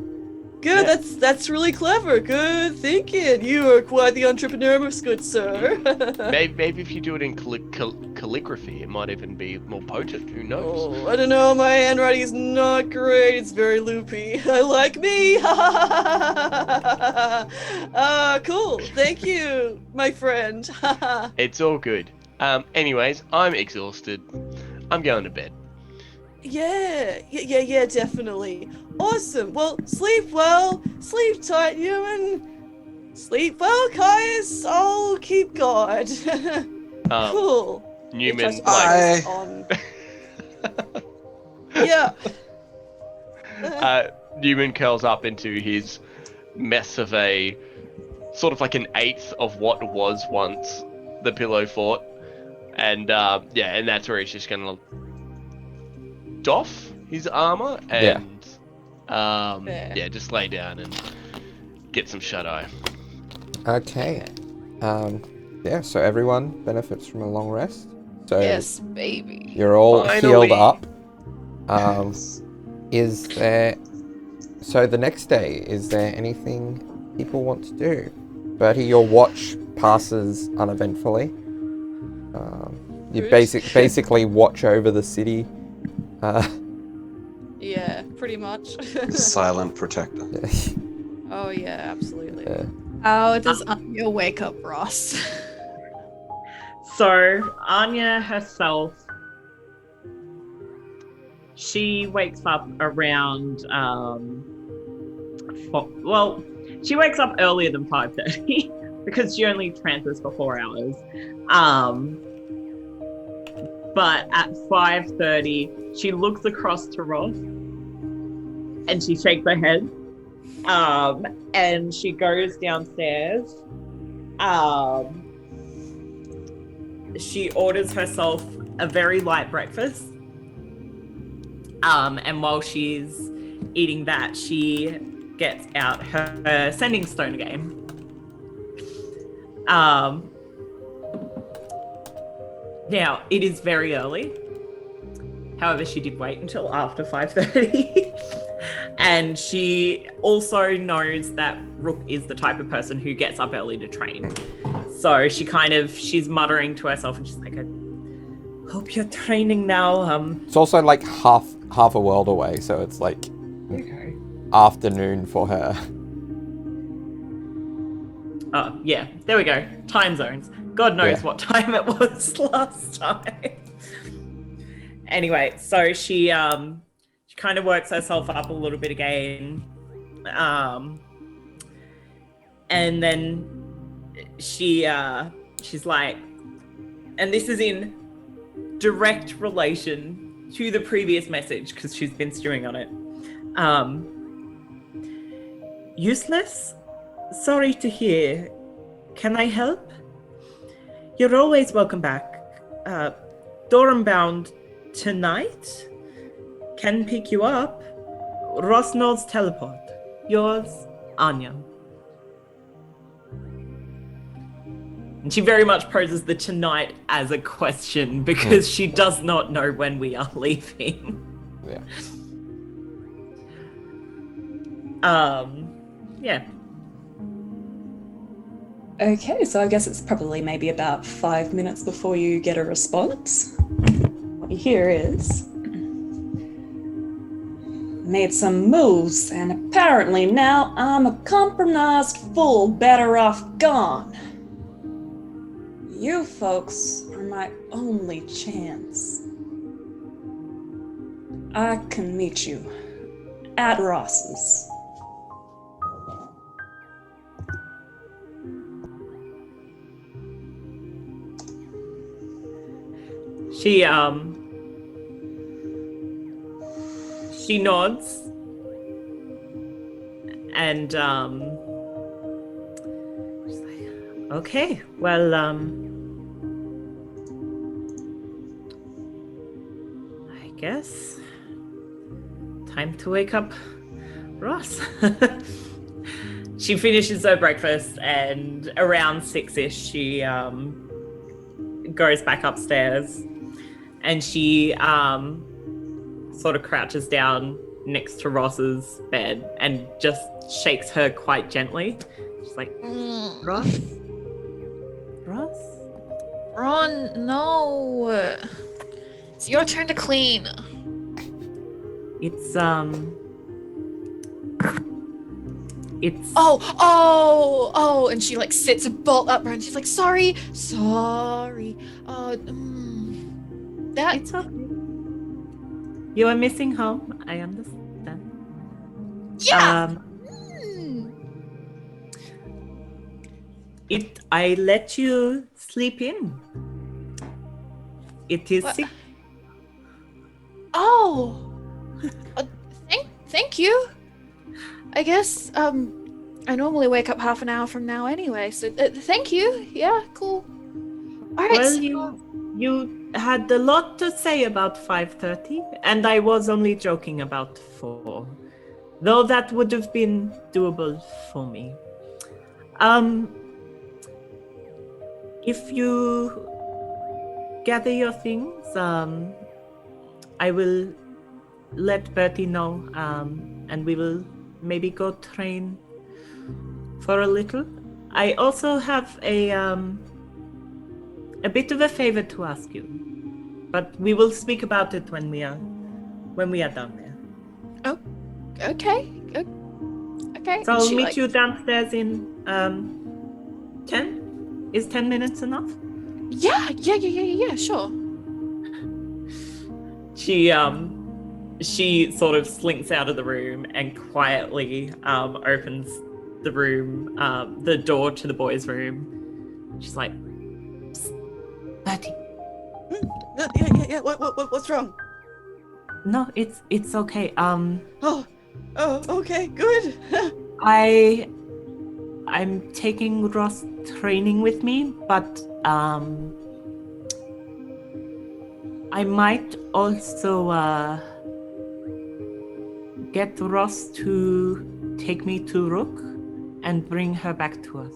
Good, Yeah. that's really clever. Good thinking. You are quite the entrepreneur, good sir. Maybe if you do it in calligraphy, it might even be more potent. Who knows? Oh, I don't know, my handwriting is not great. It's very loopy. I like me. Cool. Thank you, my friend. It's all good. Anyways, I'm exhausted. I'm going to bed. Yeah, definitely. Awesome. Well, sleep well. Sleep tight, human. Sleep well, Caius. I'll keep guard. Cool. Neumann, It like, tries on. Yeah. Neumann curls up into his mess of a sort of like an eighth of what was once the pillow fort, and and that's where he's just gonna doff his armor and just lay down and get some shut eye. Okay. Yeah, so everyone benefits from a long rest. So Yes, baby. you're all Finally. healed up. Is there... So the next day, is there anything people want to do? Bertie, your watch passes uneventfully. You Good. basically watch over the city. Yeah, pretty much. Silent protector. Oh yeah, absolutely. How does Anya wake up Ross? So Anya herself, she wakes up around she wakes up earlier than 5:30 because she only trances for 4 hours. But at 5:30, she looks across to Ross and she shakes her head. And she goes downstairs. She orders herself a very light breakfast. And while she's eating that, she gets out her sending stone game. Now, it is very early. However, she did wait until after 5:30. And she also knows that Rook is the type of person who gets up early to train. So she's muttering to herself and she's like, I hope you're training now. It's also like half a world away, so it's like afternoon for her. Oh, yeah, there we go. Time zones. God knows Yeah. what time it was last time. Anyway, so she kind of works herself up a little bit again. And then she's like, and this is in direct relation to the previous message because she's been stewing on it. Useless? Sorry to hear. Can I help? You're always welcome back. Durham bound tonight? Can pick you up. Rosnald's teleport. Yours, Anya. And she very much poses the tonight as a question because she does not know when we are leaving. Yeah. Yeah. Okay, so I guess it's probably maybe about 5 minutes before you get a response. What you hear is... Made some moves, and apparently now I'm a compromised fool better off gone. You folks are my only chance. I can meet you at Ross's. She nods and she's like, okay, well, I guess time to wake up Ross. She finishes her breakfast and around 6-ish she goes back upstairs and she sort of crouches down next to Ross's bed and just shakes her quite gently. She's like, Ross? Ross? Ron, no. It's your turn to clean. It's Oh, and she like sits bolt upright and she's like, sorry. That it's okay. You are missing home, I understand. yeah. I let you sleep in. It is What? sick. Oh. Thank you. I guess I normally wake up half an hour from now anyway, so thank you. Yeah, cool. All right. Well, so- you had a lot to say about 5:30, and I was only joking about 4. Though that would have been doable for me. If you gather your things. I will let Bertie know, and we will maybe go train for a little. I also have a bit of a favor to ask you, but we will speak about it when we are down there. Oh, okay. Okay. So I'll She, meet like- you downstairs in 10? Is 10 minutes enough? Yeah, sure. She sort of slinks out of the room and quietly opens the room, the door to the boys' room. She's like, "Psst, Bertie." Yeah. What's wrong? No, it's okay. Oh, okay, good. I'm taking Ross training with me, but I might also get Ross to take me to Rook and bring her back to us.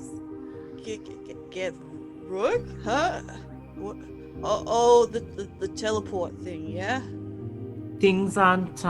Get Rook? Huh? What? Oh, the teleport thing, yeah? Things aren't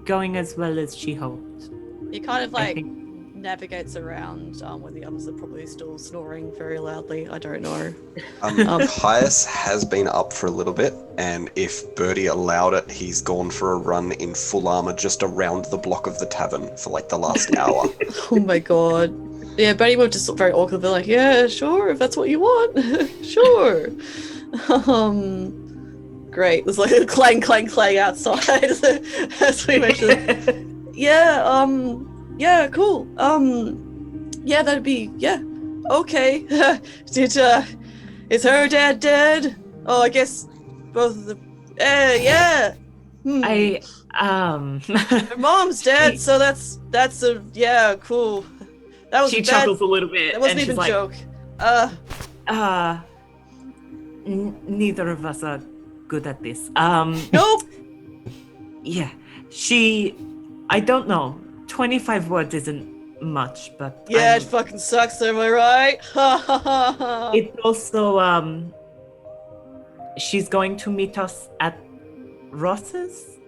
going as well as she hoped. He kind of I like think- navigates around where the others are probably still snoring very loudly. I don't know. Caius has been up for a little bit, and if Bertie allowed it, he's gone for a run in full armor just around the block of the tavern for like the last hour. Oh my god. Yeah, Betty would just very awkwardly like, yeah, sure, if that's what you want. Sure. Great. There's like a clang outside as we mentioned. Yeah, cool. Yeah, that'd be, yeah. Okay. Is her dad dead? Oh, I guess both of them. Yeah. Her mom's dead, so that's a, yeah, cool. That was She bad. chuckles a little bit. That wasn't and even a she's joke. Neither of us are good at this. Nope. Yeah, I don't know. 25 words isn't much, but Yeah, it fucking sucks, am I right? it's also, she's going to meet us at Ross's.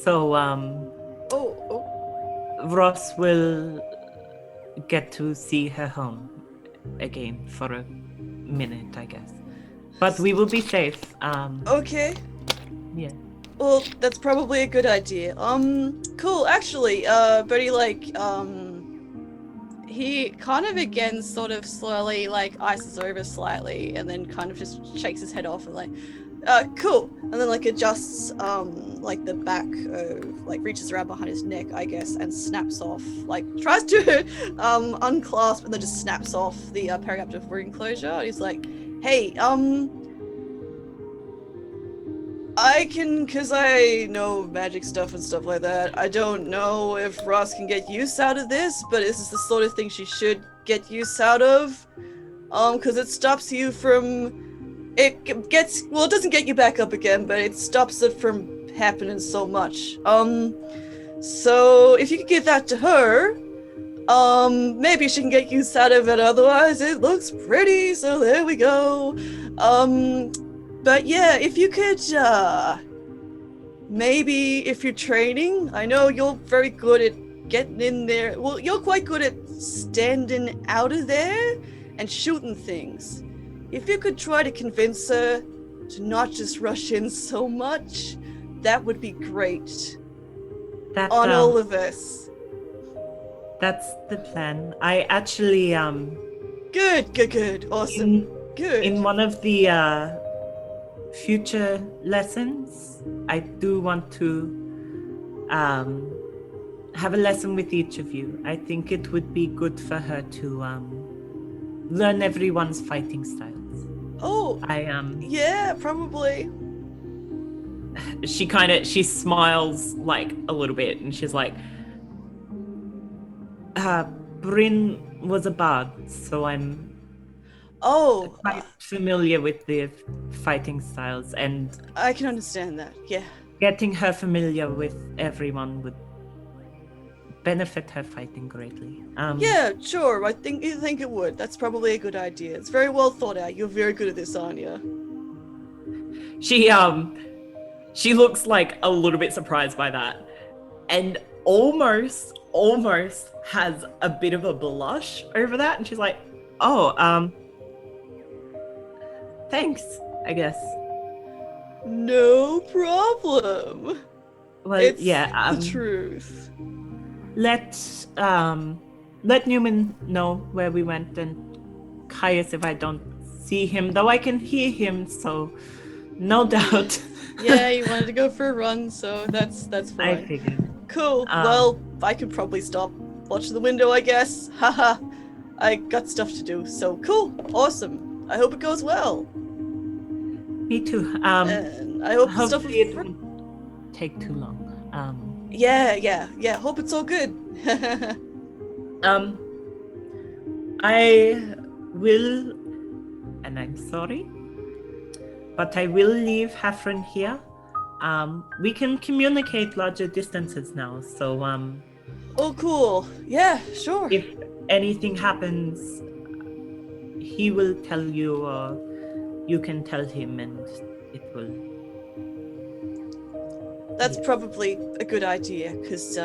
So, Ross will get to see her home again for a minute, I guess. But we will be safe. Okay. Yeah. Well, that's probably a good idea. Cool. Actually, Bertie, like, he kind of again sort of slowly, like, ices over slightly and then kind of just shakes his head off and like, cool. And then, like, adjusts, like, the back of, like, reaches around behind his neck, I guess, and snaps off, like, tries to, unclasp and then just snaps off the periaptive ring closure. And he's like, hey, I can, cause I know magic stuff and stuff like that. I don't know if Ross can get use out of this, but this is the sort of thing she should get use out of. Cause it stops you from, it doesn't get you back up again, but it stops it from happening so much. So if you could give that to her, maybe she can get use out of it, otherwise it looks pretty, so there we go. But yeah, if you could, maybe if you're training, I know you're very good at getting in there. Well, you're quite good at standing out of there and shooting things. If you could try to convince her to not just rush in so much, that would be great. That, on all of us. That's the plan. I actually, Good. Awesome. Good. In one of the, future lessons, I do want to have a lesson with each of you. I think it would be good for her to learn everyone's fighting styles. Oh, yeah, probably. She smiles like a little bit and she's like, Bryn was a bard, so I'm quite familiar with the fighting styles, and I can understand that, yeah. Getting her familiar with everyone would benefit her fighting greatly. Yeah, sure. I think it would. That's probably a good idea. It's very well thought out. You're very good at this, aren't you? She looks like a little bit surprised by that, and almost has a bit of a blush over that, and she's like, "Oh, thanks, I guess." No problem. Well, It's yeah. the truth. Let Neumann know where we went, and Caius if I don't see him, though I can hear him, so no doubt. Yeah, you wanted to go for a run, so that's fine. I figured. Cool. Well, I could probably stop watching the window, I guess. Haha. I got stuff to do, so cool. Awesome. I hope it goes well. Me too. And I hope the stuff Hopefully it won't take too long. Yeah. Hope it's all good. I will, and I'm sorry, but I will leave Heffron here. We can communicate larger distances now, so Oh, cool. Yeah, sure. if anything happens, he will tell you, or you can tell him, and it will. That's probably a good idea, because,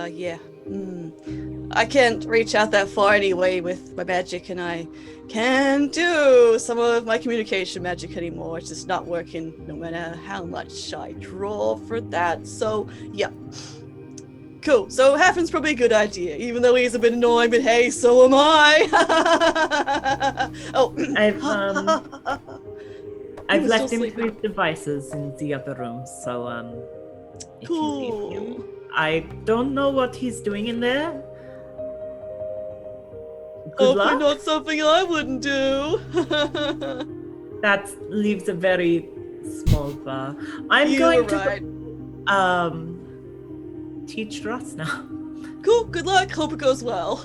I can't reach out that far anyway with my magic, and I can't do some of my communication magic anymore. It's just not working no matter how much I draw for that, so, yeah. Cool, so Haffen's probably a good idea, even though he's a bit annoying, but hey, so am I! Oh. I've was left still him to sleeping. his devices in the other room, so if you leave him, Cool. I don't know what he's doing in there. Good Hopefully luck. not something I wouldn't do. That leaves a very small bar. I'm You going were to right. teach Ross now. Cool, good luck, hope it goes well.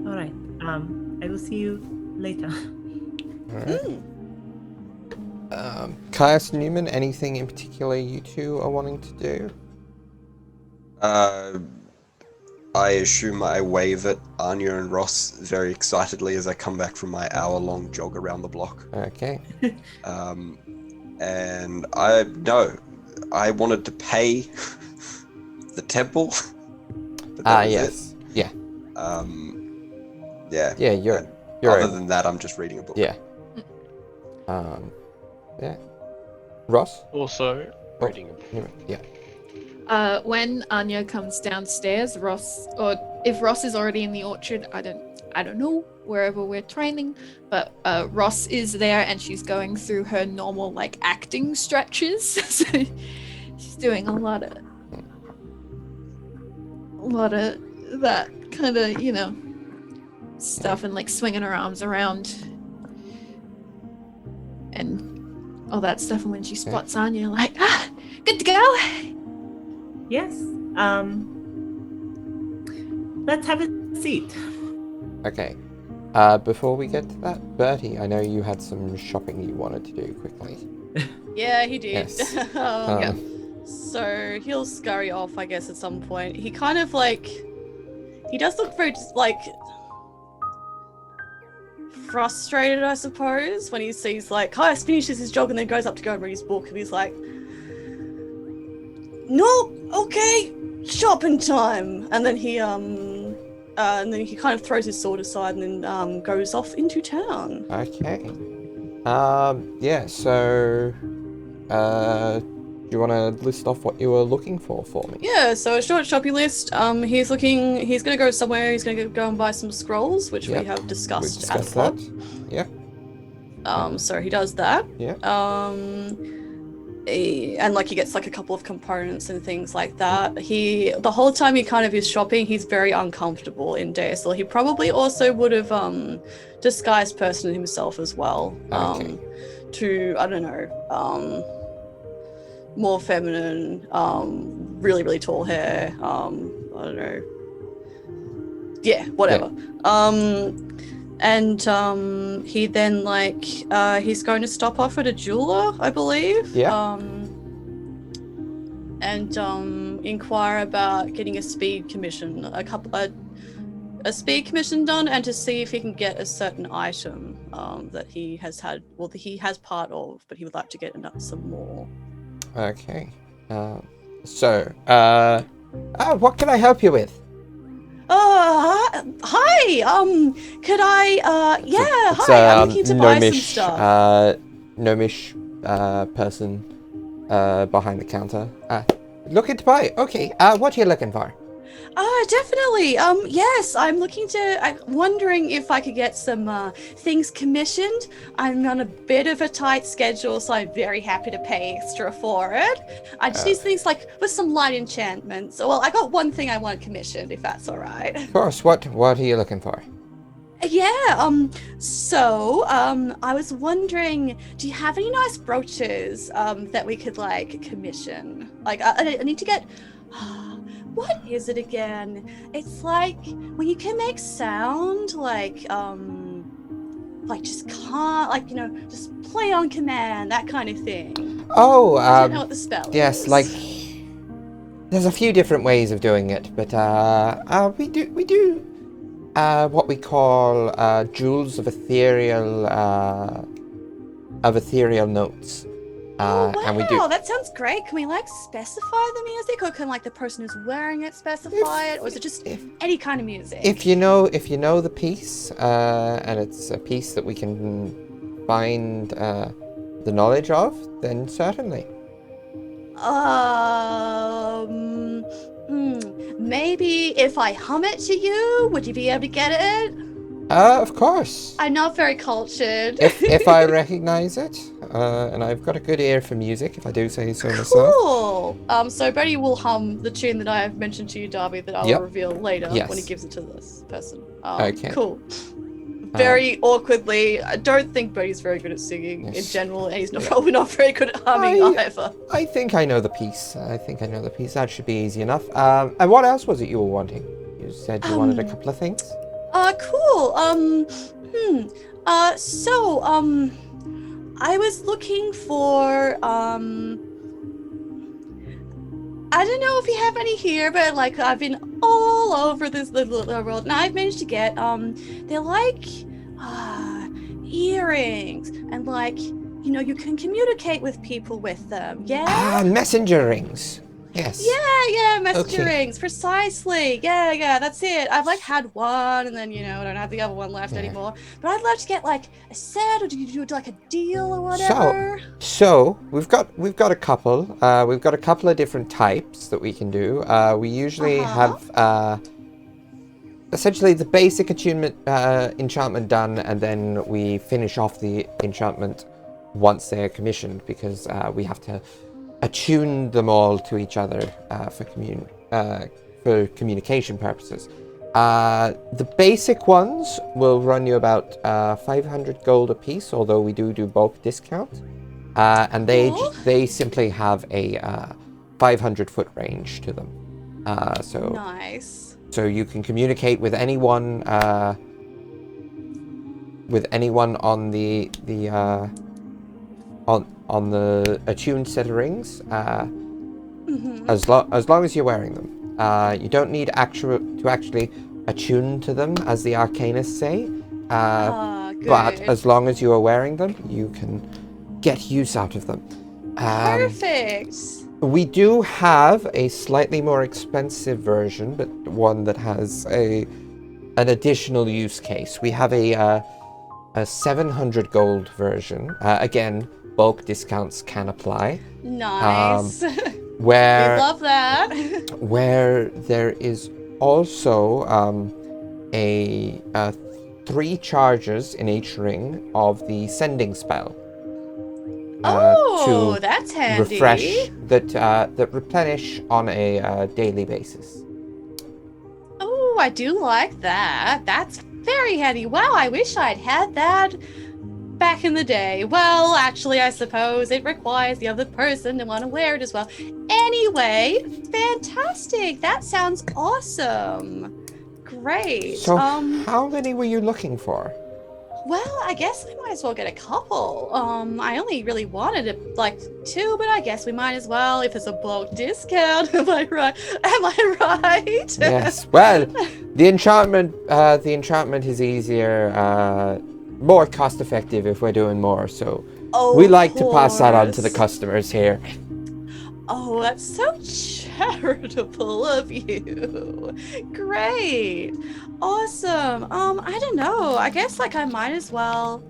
All right. I will see you later. Caius, Neumann, anything in particular you two are wanting to do? I assume I wave at Anya and Ross very excitedly as I come back from my hour-long jog around the block. Okay. And I wanted to pay the temple. But that was Yes. Yeah. it. Yeah. Yeah, you're Other in. than that, I'm just reading a book. Yeah. Yeah. Ross? Also, reading a book. Neumann, yeah. When Anya comes downstairs, Ross, or if Ross is already in the orchard, I don't know, wherever we're training, but Ross is there and she's going through her normal like acting stretches. So she's doing a lot of that kind of, stuff and like swinging her arms around and all that stuff. And when she spots Anya, like, good to go. Yes. Let's have a seat. Okay. Before we get to that, Bertie, I know you had some shopping you wanted to do quickly. Yeah, he did. Yes. Yeah. So he'll scurry off, I guess, at some point. He kind of like, he does look very like frustrated, I suppose, when he sees like Caius finishes his jog and then goes up to go and read his book, and he's like, "No, okay, shopping time." And then he kind of throws his sword aside and then goes off into town. Okay. Yeah, so do you want to list off what you were looking for me? Yeah, so a short shopping list. He's gonna go somewhere, he's gonna go and buy some scrolls, which we have discussed, We discussed ad hoc. that. Yeah. So he does that. Yeah. And like he gets like a couple of components and things like that. The whole time he kind of is shopping, he's very uncomfortable in Daesel. He probably also would have disguised person himself as well. Okay. To, I don't know, more feminine, really, really tall hair, I don't know. Yeah, whatever. And he then like he's going to stop off at a jeweler, I believe. Yeah. And inquire about getting a speed commission, a speed commission done, and to see if he can get a certain item that he has had, well, that he has part of, but he would like to get some more. Okay. What can I help you with? Hi. Could I? Hi. I'm looking to buy some stuff. Gnomish person behind the counter. Looking to buy. Okay. What are you looking for? Definitely. Yes, I'm wondering if I could get some things commissioned. I'm on a bit of a tight schedule, so I'm very happy to pay extra for it. I just need things like with some light enchantments. Well, I got one thing I want commissioned, if that's all right. Of course. What are you looking for? Yeah, I was wondering, do you have any nice brooches that we could like commission? Like I need to get what is it again? It's like when you can make sound like just can't, like, you know, just play on command, that kind of thing. Oh, I don't know what the spell yes, is. like there's a few different ways of doing it, but we do what we call jewels of ethereal notes. Oh, wow, and we do. That sounds great. Can we like specify the music, or can like the person who's wearing it specify it, or is it just any kind of music? If you know the piece, and it's a piece that we can find the knowledge of, then certainly. Maybe if I hum it to you, would you be able to get it? Of course. I'm not very cultured. if I recognize it, and I've got a good ear for music, if I do say so myself. Cool. So Bertie will hum the tune that I have mentioned to you, Darby, that I will reveal later when he gives it to this person. Okay. Cool. Very awkwardly. I don't think Bertie's very good at singing in general, and he's probably not very good at humming either. I think I know the piece. That should be easy enough. And what else was it you were wanting? You said you wanted a couple of things. Cool. I was looking for, I don't know if you have any here, but like I've been all over this little world, and I've managed to get, they're like, earrings, and like, you know, you can communicate with people with them, yeah? Messenger rings. Yes. Yeah, messenger rings, precisely. Yeah, that's it. I've like had one, and then, you know, I don't have the other one left anymore. But I'd love to get like a set, or do you do like a deal or whatever? So we've got a couple. We've got a couple of different types that we can do. We usually have essentially the basic enchantment done, and then we finish off the enchantment once they're commissioned, because we have to attune them all to each other for communication purposes. The basic ones will run you about 500 gold a piece, although we do bulk discount. And they simply have a 500-foot range to them. So nice. So you can communicate with anyone on the on the attuned set of rings, as long as you're wearing them. You don't need to actually attune to them, as the arcanists say. But as long as you are wearing them, you can get use out of them. Perfect. We do have a slightly more expensive version, but one that has an additional use case. We have a 700 gold version. Again, bulk discounts can apply. Nice. Where we love that. Where there is also a 3 charges in each ring of the sending spell. To that's handy. Refresh that replenish on a daily basis. Oh, I do like that. That's very handy. Wow, I wish I'd had that back in the day. Well, actually, I suppose it requires the other person to want to wear it as well. Anyway, fantastic. That sounds awesome. Great. So, how many were you looking for? Well, I guess we might as well get a couple. I only really wanted like 2, but I guess we might as well if it's a bulk discount. Am I right? Am I right? Yes. Well, the enchantment is easier, more cost effective if we're doing more. So we like to pass that on to the customers here. Oh, that's so charitable of you. Great. Awesome. I don't know. I guess like I might as well.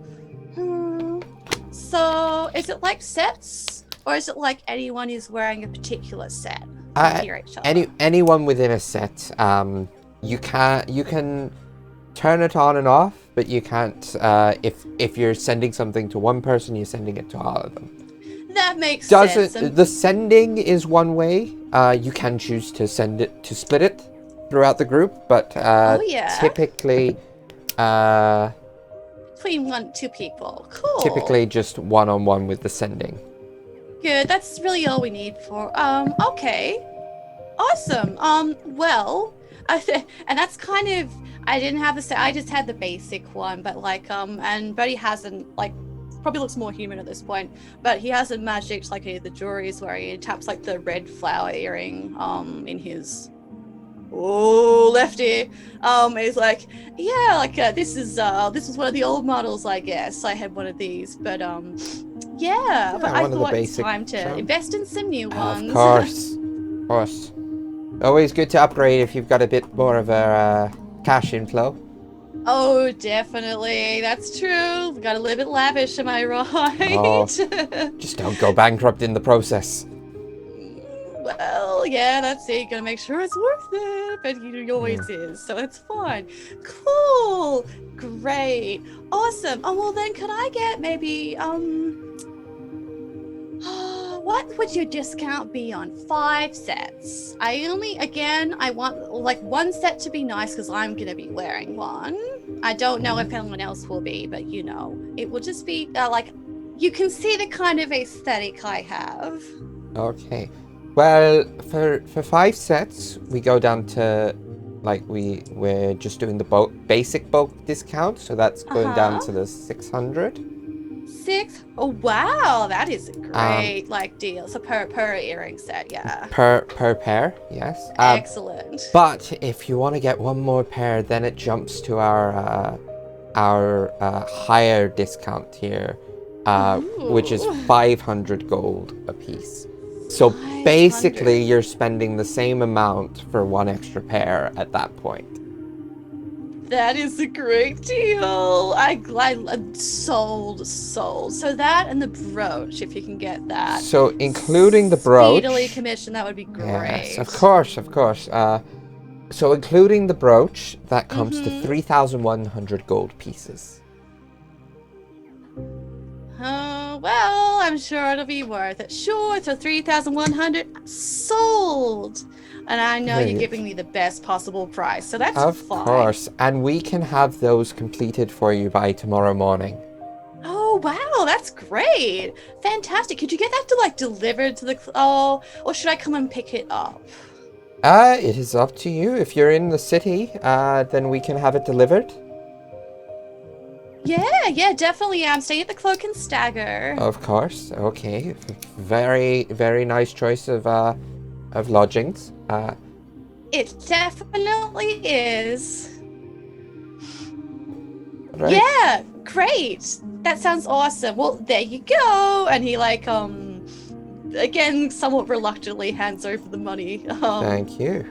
So is it like sets or is it like anyone is wearing a particular set? Hear each other? Anyone within a set. You can turn it on and off, but you can't if you're sending something to one person, you're sending it to all of them. That makes sense. The sending is one way. You can choose to split it throughout the group, but typically between 2 people. Cool. Typically just one-on-one with the sending. Good. That's really all we need for. Okay. Awesome. Well, and that's kind of. I didn't have the set. I just had the basic one, but like and Buddy hasn't like. Probably looks more human at this point, but he hasn't magicked like the jewelry is wearing. He taps like the red flower earring in his left ear. He's like, yeah, like this is one of the old models, I guess. I had one of these, but yeah, but I thought it's time to invest in some new ones. Of course. Always good to upgrade if you've got a bit more of a cash inflow. Oh, definitely. That's true. We gotta live it lavish, am I right? Oh, just don't go bankrupt in the process. Well, yeah, that's it. You gotta make sure it's worth it. But he always is, so it's fine. Cool. Great. Awesome. Oh, well then could I get maybe, what would your discount be on 5 sets? I want like 1 set to be nice because I'm gonna be wearing one. I don't know if anyone else will be, but you know, it will just be like, you can see the kind of aesthetic I have. Okay. Well, for 5 sets, we go down to, like, we're just doing the basic bulk discount, so that's going down to the 600. 6? Oh wow, that is a great deal. So per earring set, yeah. Per pair, yes. Excellent. But if you want to get one more pair, then it jumps to our higher discount tier, which is 500 gold a piece. So basically, you're spending the same amount for 1 extra pair at that point. That is a great deal. I sold. So that and the brooch, if you can get that. So including the brooch. Speedily commission, that would be great. Yes, of course. So including the brooch, that comes to 3,100 gold pieces. Well, I'm sure it'll be worth it. Sure, so 3,100 sold. And I know you're giving me the best possible price, so that's fine. Of course, and we can have those completed for you by tomorrow morning. Oh, wow, that's great. Fantastic. Could you get that delivered to the... or should I come and pick it up? It is up to you. If you're in the city, then we can have it delivered. Yeah, definitely. I'm staying at the Cloak and Stagger. Of course. Okay. Very, very nice choice of lodgings. It definitely is. Right. Yeah, great. That sounds awesome. Well, there you go. And he again, somewhat reluctantly hands over the money. Thank you.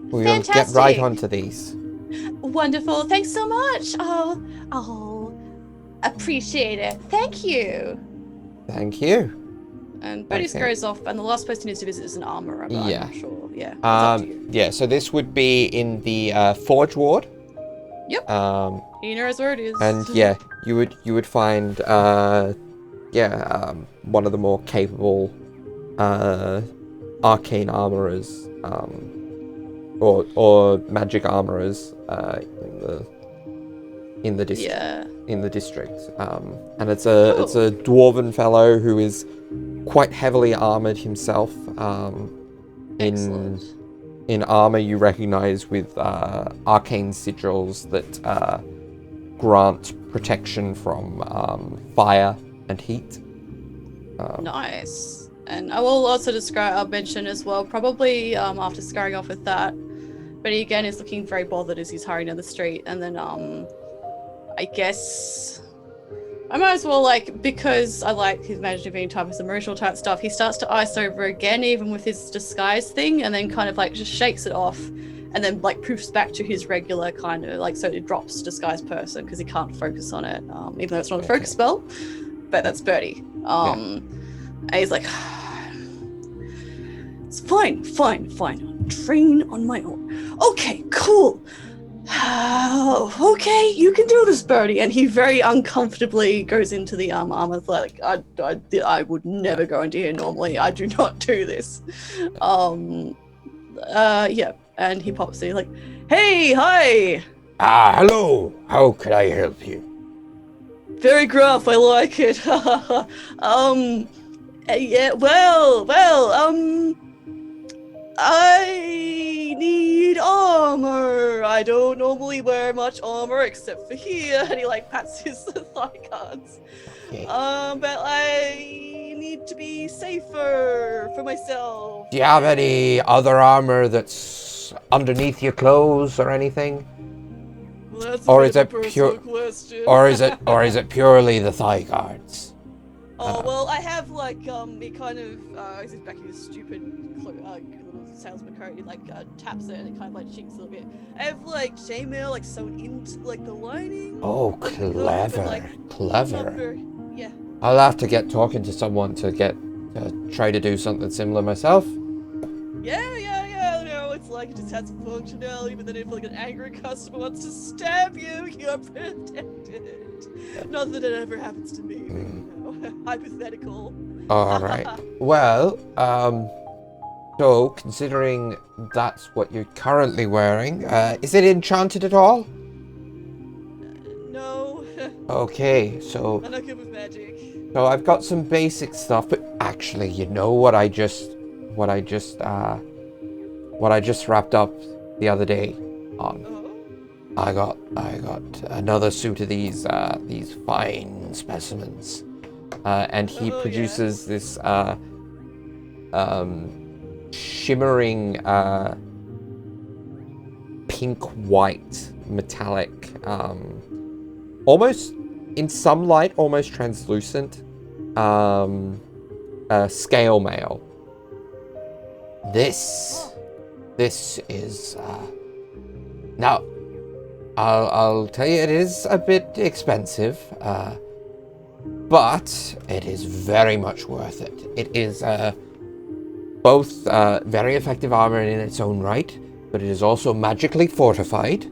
We'll fantastic. Get right onto these. Wonderful. Thanks so much. Oh, appreciate it. Thank you. Thank you. And Buddy goes off, and the last place he needs to visit is an armorer. Yeah. I'm sure. Yeah. Yeah. So this would be in the Forge Ward. Yep. He knows where it is. And yeah, you would find one of the more capable arcane armorers or magic armorers in the district. Yeah. In the district. And it's a dwarven fellow who is quite heavily armored himself. In armor you recognize with arcane sigils that grant protection from fire and heat. Nice. And I will also I'll mention as well, probably after scaring off with that, but he again is looking very bothered as he's hurrying down the street. And then I guess I might as well, like, because I like his magic being type of emotional type stuff, he starts to ice over again, even with his disguise thing, and then kind of like just shakes it off, and then like poofs back to his regular kind of like, so it drops disguise person because he can't focus on it, even though it's not a focus spell. But that's Bertie. And he's like, it's fine. I'll train on my own. Okay, cool. Okay, you can do this, Bertie. And he very uncomfortably goes into the armor. Like, I would never go into here normally. I do not do this. Yeah. And he pops in like, hey, hi. Hello. How could I help you? Very gruff. I like it. Yeah. Well. I need armor. I don't normally wear much armor except for here. And he like pats his thigh guards. Okay. But I need to be safer for myself. Do you have any other armor that's underneath your clothes or anything? Well, that's Or a is bit it of a pure- personal question. Or is it purely the thigh guards? Oh, well, I have, like, it kind of, he's back in his stupid little salesman coat, he, like, taps it and it kind of, like, chinks a little bit. I have, like, chainmail, like, sewn into, like, the lining. Oh, But, like, clever. not very, yeah. I'll have to get talking to someone to try to do something similar myself. Yeah, no, it's like, it just has functionality, but then if, like, an angry customer wants to stab you, you're protected. Not that it ever happens to me, but, you know, hypothetical. Alright. Well, so, considering that's what you're currently wearing, is it enchanted at all? No. Okay, so I'm not good with magic. I've got some basic stuff, but actually, you know what I just wrapped up the other day on. I got another suit of these fine specimens, and he produces this shimmering pink-white metallic, almost in some light almost translucent scale mail. This is now. I'll tell you, it is a bit expensive, but it is very much worth it. It is both very effective armor in its own right, but it is also magically fortified.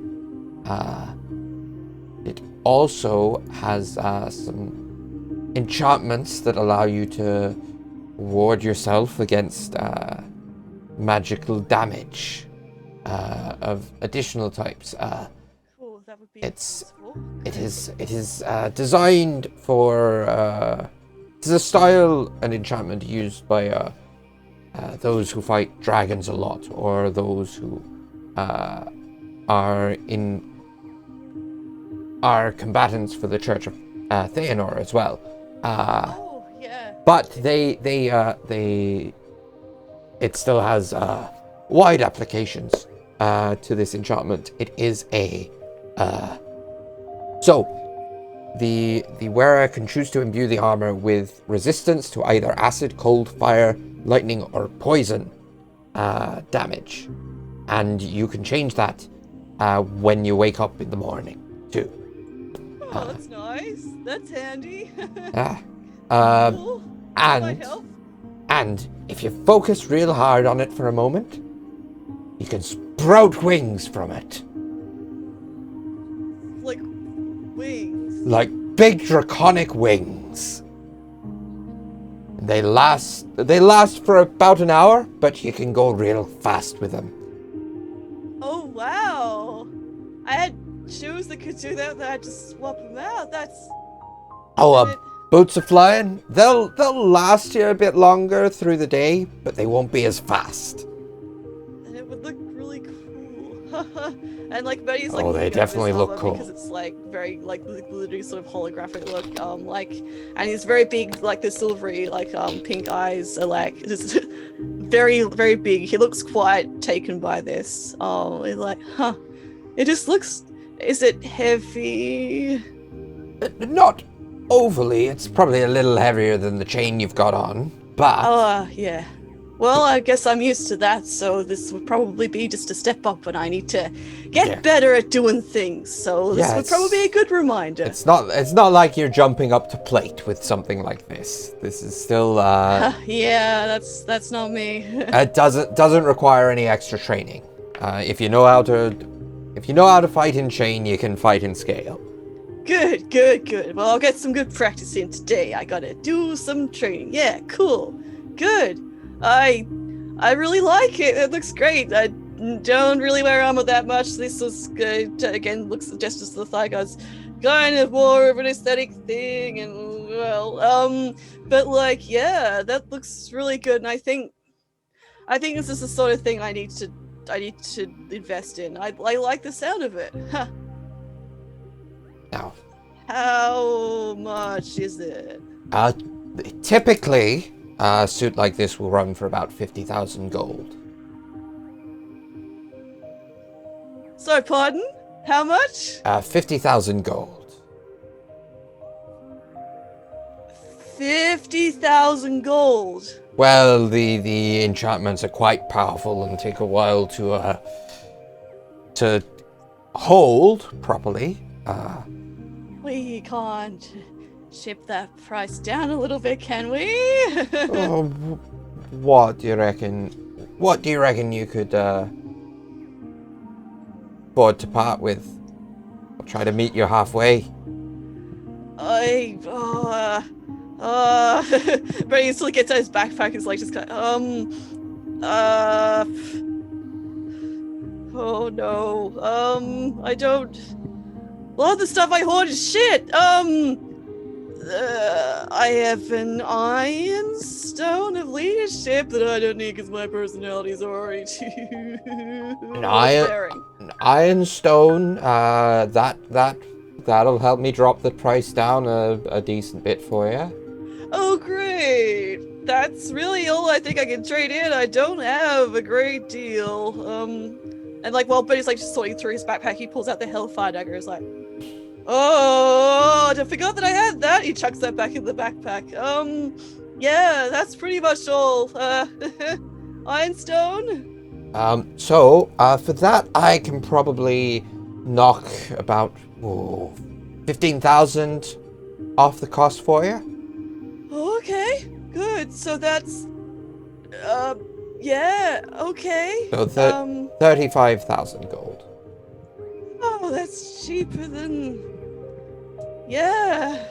It also has some enchantments that allow you to ward yourself against magical damage of additional types. That would be It is designed for it is a style and enchantment used by those who fight dragons a lot, or those who are combatants for the Church of Fëanor as well. But it still has wide applications to this enchantment. It is so the wearer can choose to imbue the armor with resistance to either acid, cold, fire, lightning, or poison damage, and you can change that when you wake up in the morning too. Oh, that's nice. That's handy. Cool. Might help. And if you focus real hard on it for a moment, you can sprout wings from it. Like wings. Like big draconic wings. They last for about an hour, but you can go real fast with them. Oh wow! I had shoes that could do that. That I just swap them out. That's. Boots are flying. They'll last you a bit longer through the day, but they won't be as fast. And it would look really cool. And like Bertie's like, Oh, they looking over his definitely look helmet cool. because it's like very like glittery sort of holographic look. And he's very big, like the silvery like pink eyes are like just very very big. He looks quite taken by this. He's like, huh? It just looks. Is it heavy? Not overly. It's probably a little heavier than the chain you've got on, but... Yeah. Well, I guess I'm used to that, so this would probably be just a step up, and I need to get better at doing things, so this would probably be a good reminder. It's not like you're jumping up to plate with something like this. This is still, Yeah, that's not me. It doesn't require any extra training. If you know how to fight in chain, you can fight in scale. Good. Well, I'll get some good practice in today. I gotta do some training. Yeah, cool. Good. I really like it. It looks great. I don't really wear armor that much. This was good. Again, looks gestures to the thigh guards. Kind of more of an aesthetic thing, and well, but like, yeah, that looks really good. And I think this is the sort of thing I need to invest in. I like the sound of it. Huh. Now, how much is it? Typically, a suit like this will run for about 50,000 gold. Sorry, pardon? How much? 50,000 gold. 50,000 gold. Well, the enchantments are quite powerful and take a while to hold properly. We can't ship that price down a little bit, can we? What do you reckon? What do you reckon you could afford to part with? I'll try to meet you halfway. Brady still gets out his backpack. Is like just kind of, oh no. I don't. A lot of the stuff I hoard is shit. I have an iron stone of leadership that I don't need because my personality is already too. An iron stone. That'll help me drop the price down a decent bit for you. Oh, great! That's really all I think I can trade in. I don't have a great deal. And like while Betty's like just sorting through his backpack, he pulls out the Hellfire dagger. He's like, oh, I forgot that I had that. He chucks that back in the backpack. Yeah, that's pretty much all. Ironstone? So, for that, I can probably knock about 15,000 off the cost for you. Okay, good. So that's, yeah, okay. So 35,000 gold. Oh, that's cheaper than, yeah.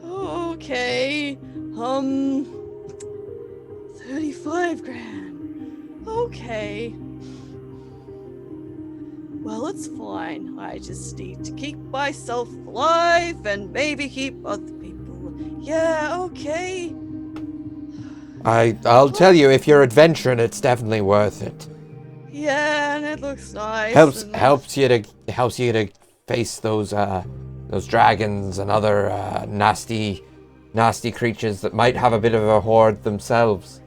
Okay, 35 grand. Okay. Well, it's fine. I just need to keep myself alive and maybe keep other people. Yeah, okay. I'll tell you, if you're adventuring, it's definitely worth it. Yeah, and it looks nice. Helps you to face those dragons and other nasty creatures that might have a bit of a horde themselves.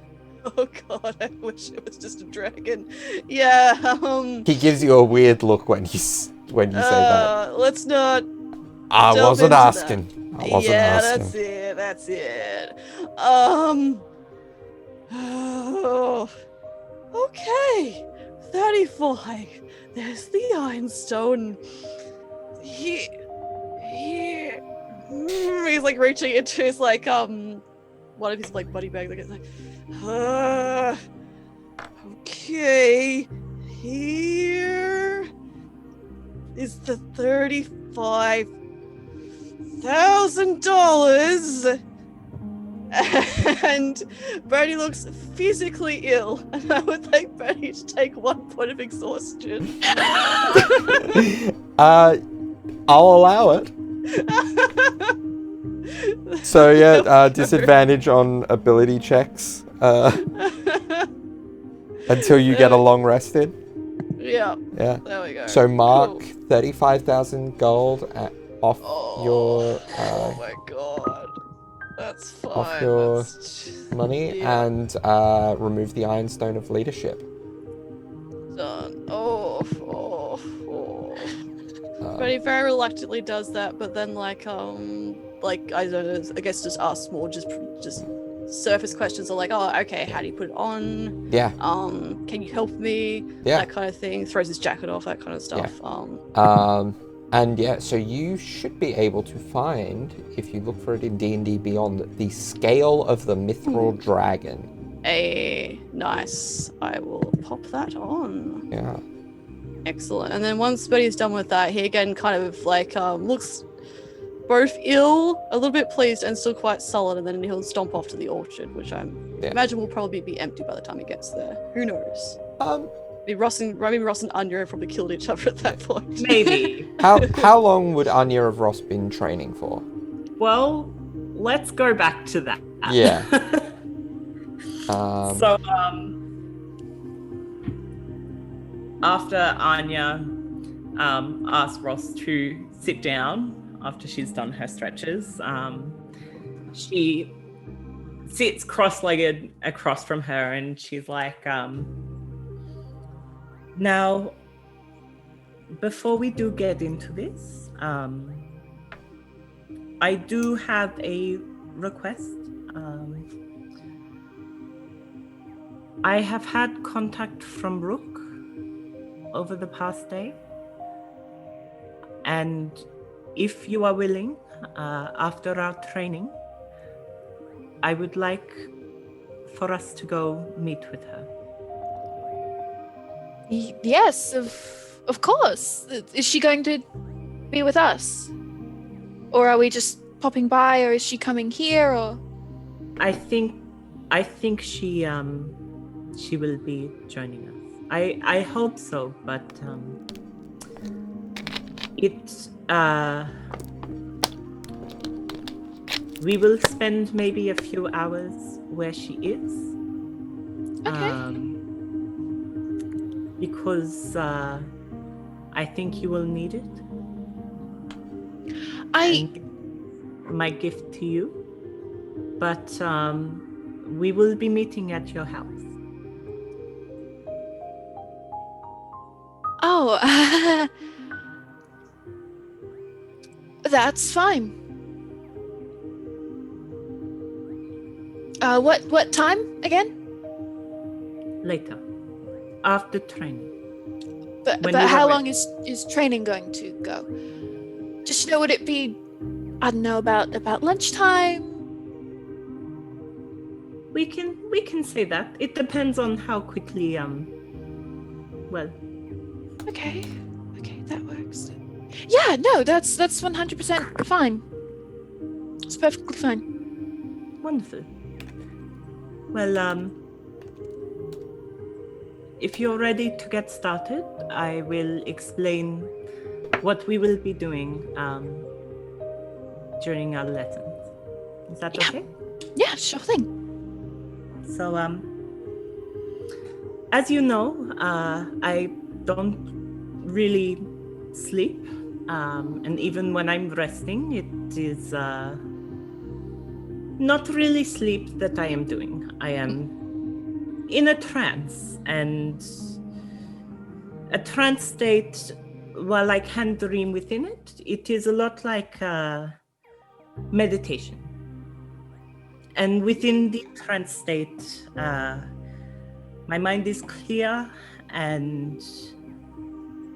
Oh god, I wish it was just a dragon. Yeah, He gives you a weird look when you say that. Let's not. I wasn't asking. That's it. Oh, okay. 35. There's the Ironstone. He's like reaching into his like one of his like buddy bags. Like, okay. Here is the $35,000. And Bertie looks physically ill, and I would like Bertie to take 1 point of exhaustion. I'll allow it. So yeah, disadvantage on ability checks until you get a long rest in. Yeah. Yeah. There we go. So mark Cool. 35,000 gold off your Oh my god. That's fine. off your That's money yeah. and remove the Ironstone of Leadership. Done. Oh. But he very reluctantly does that, but then like I don't know, I guess just asks more just surface questions are like, oh, okay, how do you put it on? Yeah. Can you help me? Yeah. That kind of thing. Throws his jacket off, that kind of stuff. Yeah. And yeah, so you should be able to find, if you look for it in D&D Beyond, the scale of the Mithril Dragon. Nice. I will pop that on. Yeah. Excellent. And then once Betty's done with that, he again kind of like looks both ill, a little bit pleased, and still quite sullen, and then he'll stomp off to the orchard, which I imagine will probably be empty by the time he gets there. Who knows? Ross and Anya have probably killed each other at that point. Maybe. How long would Anya have Ross been training for? Well, let's go back to that. Yeah. So, after Anya asked Ross to sit down after she's done her stretches, she sits cross-legged across from her and she's like, now, before we do get into this, I do have a request. I have had contact from Rook over the past day, and if you are willing, after our training, I would like for us to go meet with her. Yes, of course. Is she going to be with us? Or are we just popping by, or is she coming here, or? I think she will be joining us. I hope so, but we will spend maybe a few hours where she is. Okay. Because I think you will need it. And my gift to you. But we will be meeting at your house. Oh, that's fine. What time again? Later, after training. But how long is training going to go? Just would it be, I don't know, about lunchtime? We can say that. It depends on how quickly Okay, that works. Yeah, no, that's 100% fine. It's perfectly fine. Wonderful. Well, if you're ready to get started, I will explain what we will be doing during our lessons. Is that okay? Yeah, sure thing. So, as you know, I don't really sleep, and even when I'm resting, it is not really sleep that I am doing. I am in a trance, and a trance state, while I can dream within it, it is a lot like meditation. And within the trance state, my mind is clear and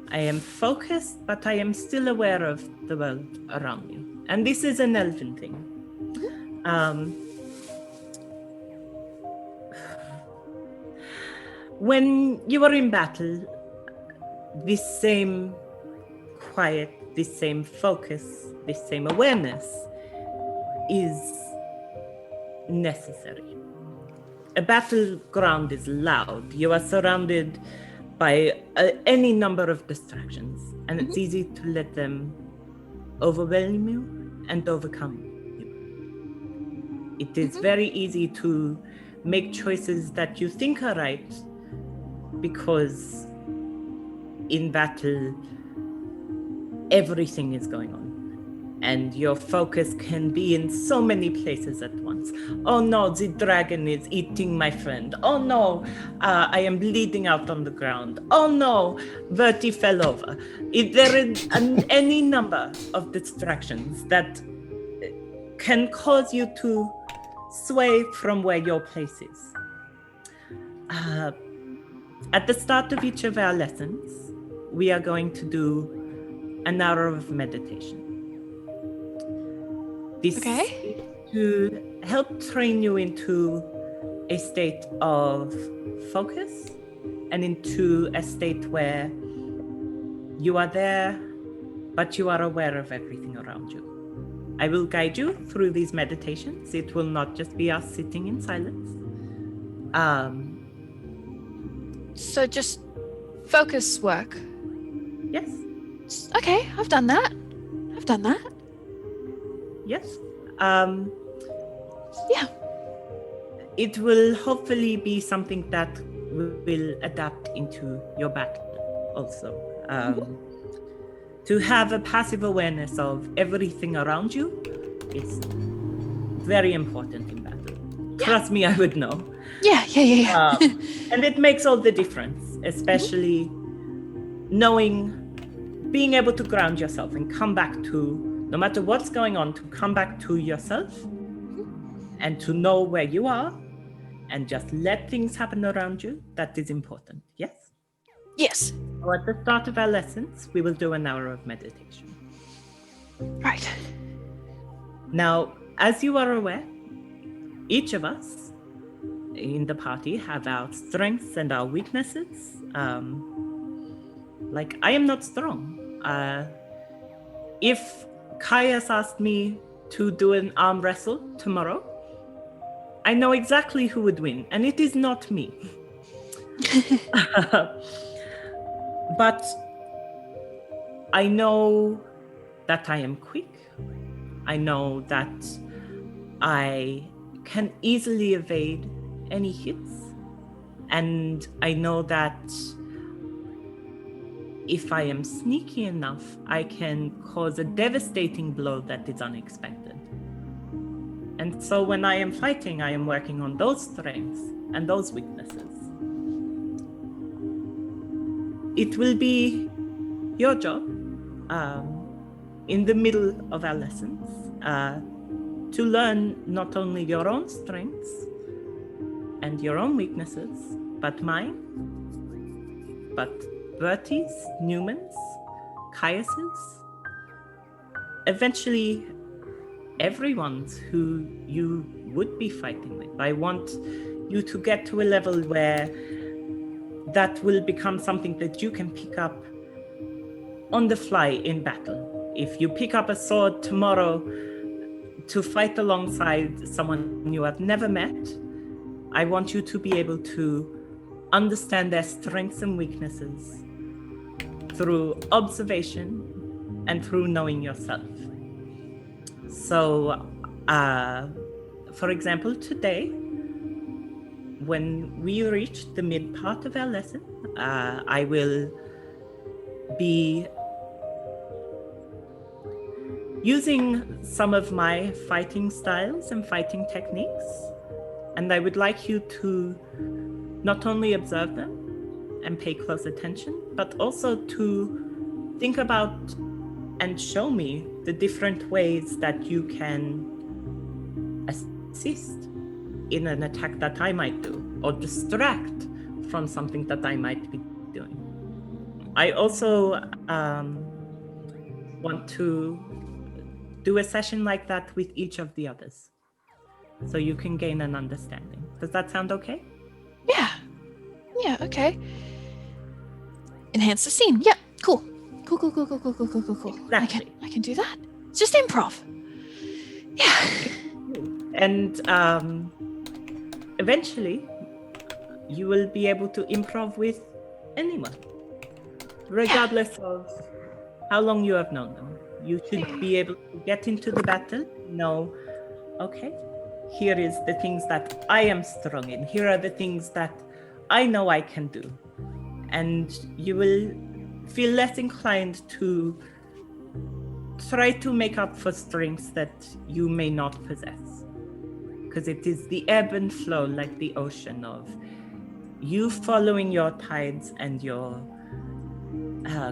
I am focused, but I am still aware of the world around me. And this is an elven thing. When you are in battle, this same quiet, this same focus, this same awareness is necessary. A battleground is loud. You are surrounded by any number of distractions, and it's easy to let them overwhelm you and overcome you. It is very easy to make choices that you think are right because in battle, everything is going on. And your focus can be in so many places at once. Oh no, the dragon is eating my friend. Oh no, I am bleeding out on the ground. Oh no, Verti fell over. There is any number of distractions that can cause you to sway from where your place is. At the start of each of our lessons, we are going to do an hour of meditation. This is to help train you into a state of focus and into a state where you are there, but you are aware of everything around you. I will guide you through these meditations. It will not just be us sitting in silence. So just focus work. Yes. Okay, I've done that. Yes. Yeah. It will hopefully be something that will adapt into your battle also. To have a passive awareness of everything around you is very important in battle. Yeah. Trust me, I would know. Yeah. And it makes all the difference, especially being able to ground yourself and come back to, no matter what's going on, to come back to yourself and to know where you are and just let things happen around you. That is important. Yes? Yes. So at the start of our lessons, we will do an hour of meditation. Right. Now, as you are aware, each of us in the party have our strengths and our weaknesses. Like, I am not strong. If Caius asked me to do an arm wrestle tomorrow, I know exactly who would win, and it is not me. But I know that I am quick. I know that I can easily evade any hits. And I know that if I am sneaky enough, I can cause a devastating blow that is unexpected. And so when I am fighting, I am working on those strengths and those weaknesses. It will be your job in the middle of our lessons to learn not only your own strengths and your own weaknesses, but mine, but Bertie's, Neumann's, Caius's, eventually everyone's who you would be fighting with. I want you to get to a level where that will become something that you can pick up on the fly in battle. If you pick up a sword tomorrow to fight alongside someone you have never met, I want you to be able to understand their strengths and weaknesses through observation and through knowing yourself. So, for example, today, when we reach the mid part of our lesson, I will be using some of my fighting styles and fighting techniques, and I would like you to not only observe them and pay close attention, but also to think about and show me the different ways that you can assist in an attack that I might do, or distract from something that I might be doing. I also want to do a session like that with each of the others, so you can gain an understanding. Does that sound okay? Yeah, okay. Enhance the scene. Yep, cool. Cool. Exactly. I can do that. It's just improv. Yeah. And eventually, you will be able to improv with anyone, regardless of how long you have known them. You should be able to get into the battle, know, okay, here is the things that I am strong in. Here are the things that I know I can do. And you will feel less inclined to try to make up for strengths that you may not possess. Because it is the ebb and flow, like the ocean, of you following your tides and your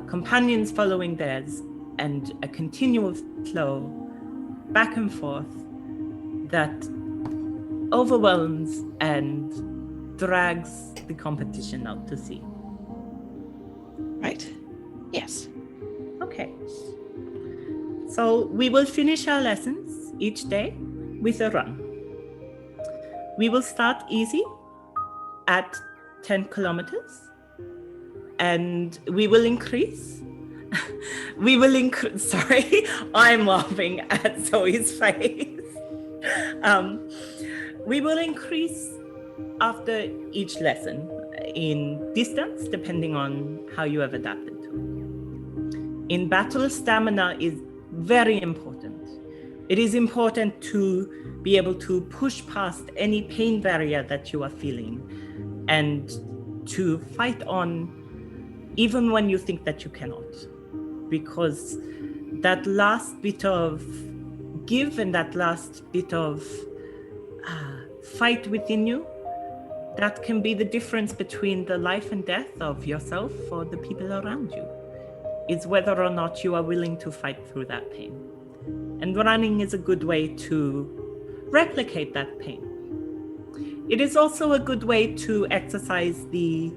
companions following theirs, and a continual flow back and forth that overwhelms and drags the competition out to sea. Right. Yes. Okay. So we will finish our lessons each day with a run. We will start easy at 10 kilometers, and we will increase. Sorry, I'm laughing at Zoe's face. We will increase after each lesson in distance, depending on how you have adapted to. In battle, stamina is very important. It is important to be able to push past any pain barrier that you are feeling and to fight on even when you think that you cannot. Because that last bit of give and that last bit of fight within you, that can be the difference between the life and death of yourself or the people around you. Is whether or not you are willing to fight through that pain. And running is a good way to replicate that pain. It is also a good way to exercise the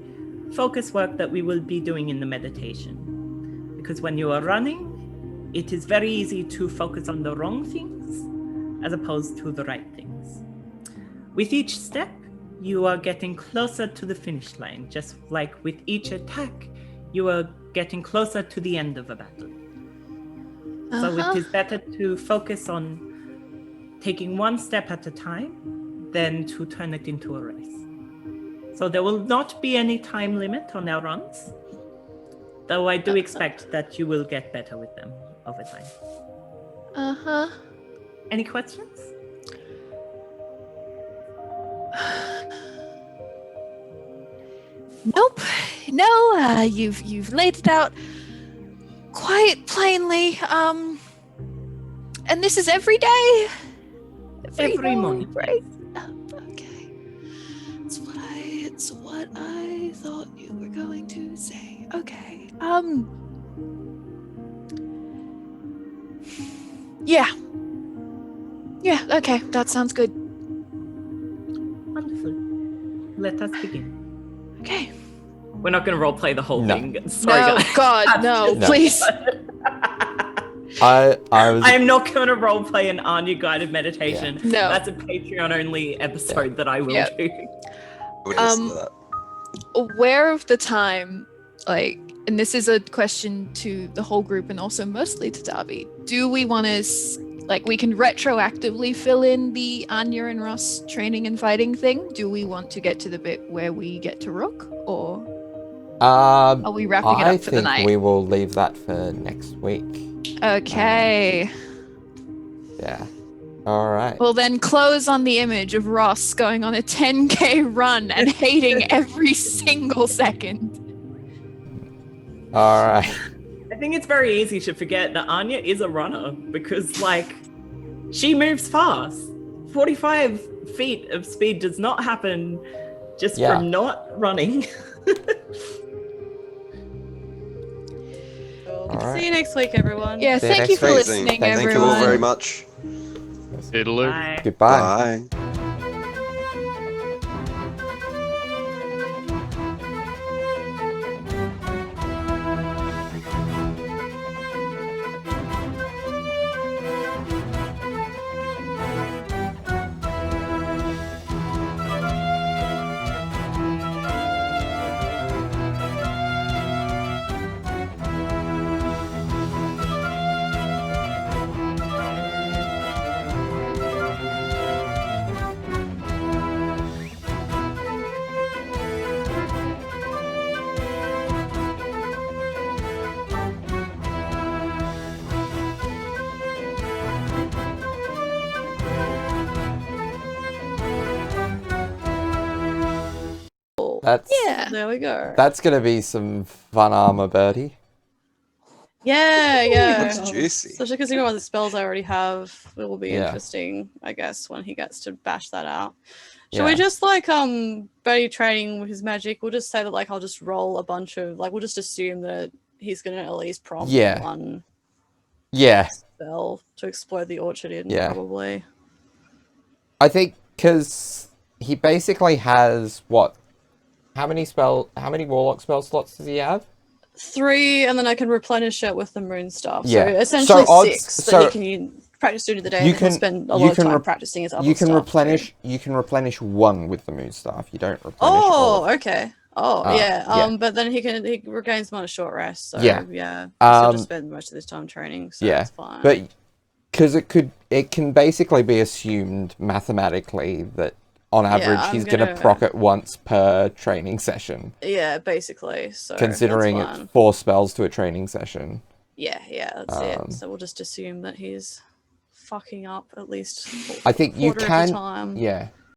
focus work that we will be doing in the meditation. Because when you are running, it is very easy to focus on the wrong things as opposed to the right things. With each step, you are getting closer to the finish line, just like with each attack, you are getting closer to the end of a battle. So it is better to focus on taking one step at a time than to turn it into a race. So there will not be any time limit on our runs, though I do expect that you will get better with them over time. Any questions? Nope. No, you've laid it out quite plainly. And this is every day? Every morning. Right? Okay. It's what I thought you were going to say. Okay. Yeah. Yeah, okay. That sounds good. Wonderful. Let us begin. Okay. We're not going to roleplay the whole No. thing. Sorry, No, guys. God, no, No. please. I was. I'm not going to roleplay an Anya guided meditation. Yeah. No. That's a Patreon only episode that I will Yeah. do. I would listen to that. Aware of the time, like, and this is a question to the whole group and also mostly to Darby, do we want to, we can retroactively fill in the Anya and Ross training and fighting thing? Do we want to get to the bit where we get to Rook, or are we wrapping it up for the night? I think we will leave that for next week. Okay. Yeah. All right. Well, then close on the image of Ross going on a 10K run and hating every single second. All right. I think it's very easy to forget that Anya is a runner because, she moves fast. 45 feet of speed does not happen just from not running. All right. See you next week, everyone. Yeah, See you thank you next for week. listening, Thank everyone. you all very much. Toodaloo. Bye. Goodbye. Bye. That's Yeah. There we go. That's gonna be some fun armor, Birdie. Yeah. Looks juicy. Especially because all the spells I already have, it will be Yeah. interesting, I guess, when he gets to bash that out. Should Yeah. we just like Bertie training with his magic? We'll just say that like I'll just roll a bunch of like we'll just assume that he's gonna at least prompt Yeah. one Yeah. spell to explode the orchard in, Yeah. probably. I think because he basically has what? How many warlock spell slots does he have? 3, and then I can replenish it with the moon stuff. Yeah. So essentially So odds- 6 so that he can practice during the day. you And he'll can- spend a you lot of can time practicing his other You can stuff replenish. too. You can replenish one with the moon staff. You don't replenish. all Oh, of okay. Oh, yeah. yeah. But then he regains them on a short rest. So Yeah. yeah. He'll Um, just spend most of this time training. So yeah. it's fine. But because it can basically be assumed mathematically that on average I'm he's gonna gonna- proc it once per training session, yeah, basically. So considering that's it's fine. 4 spells to a training session. Yeah, that's Um, it. So we'll just assume that he's fucking up at least I think you quarter of the can. time. Yeah,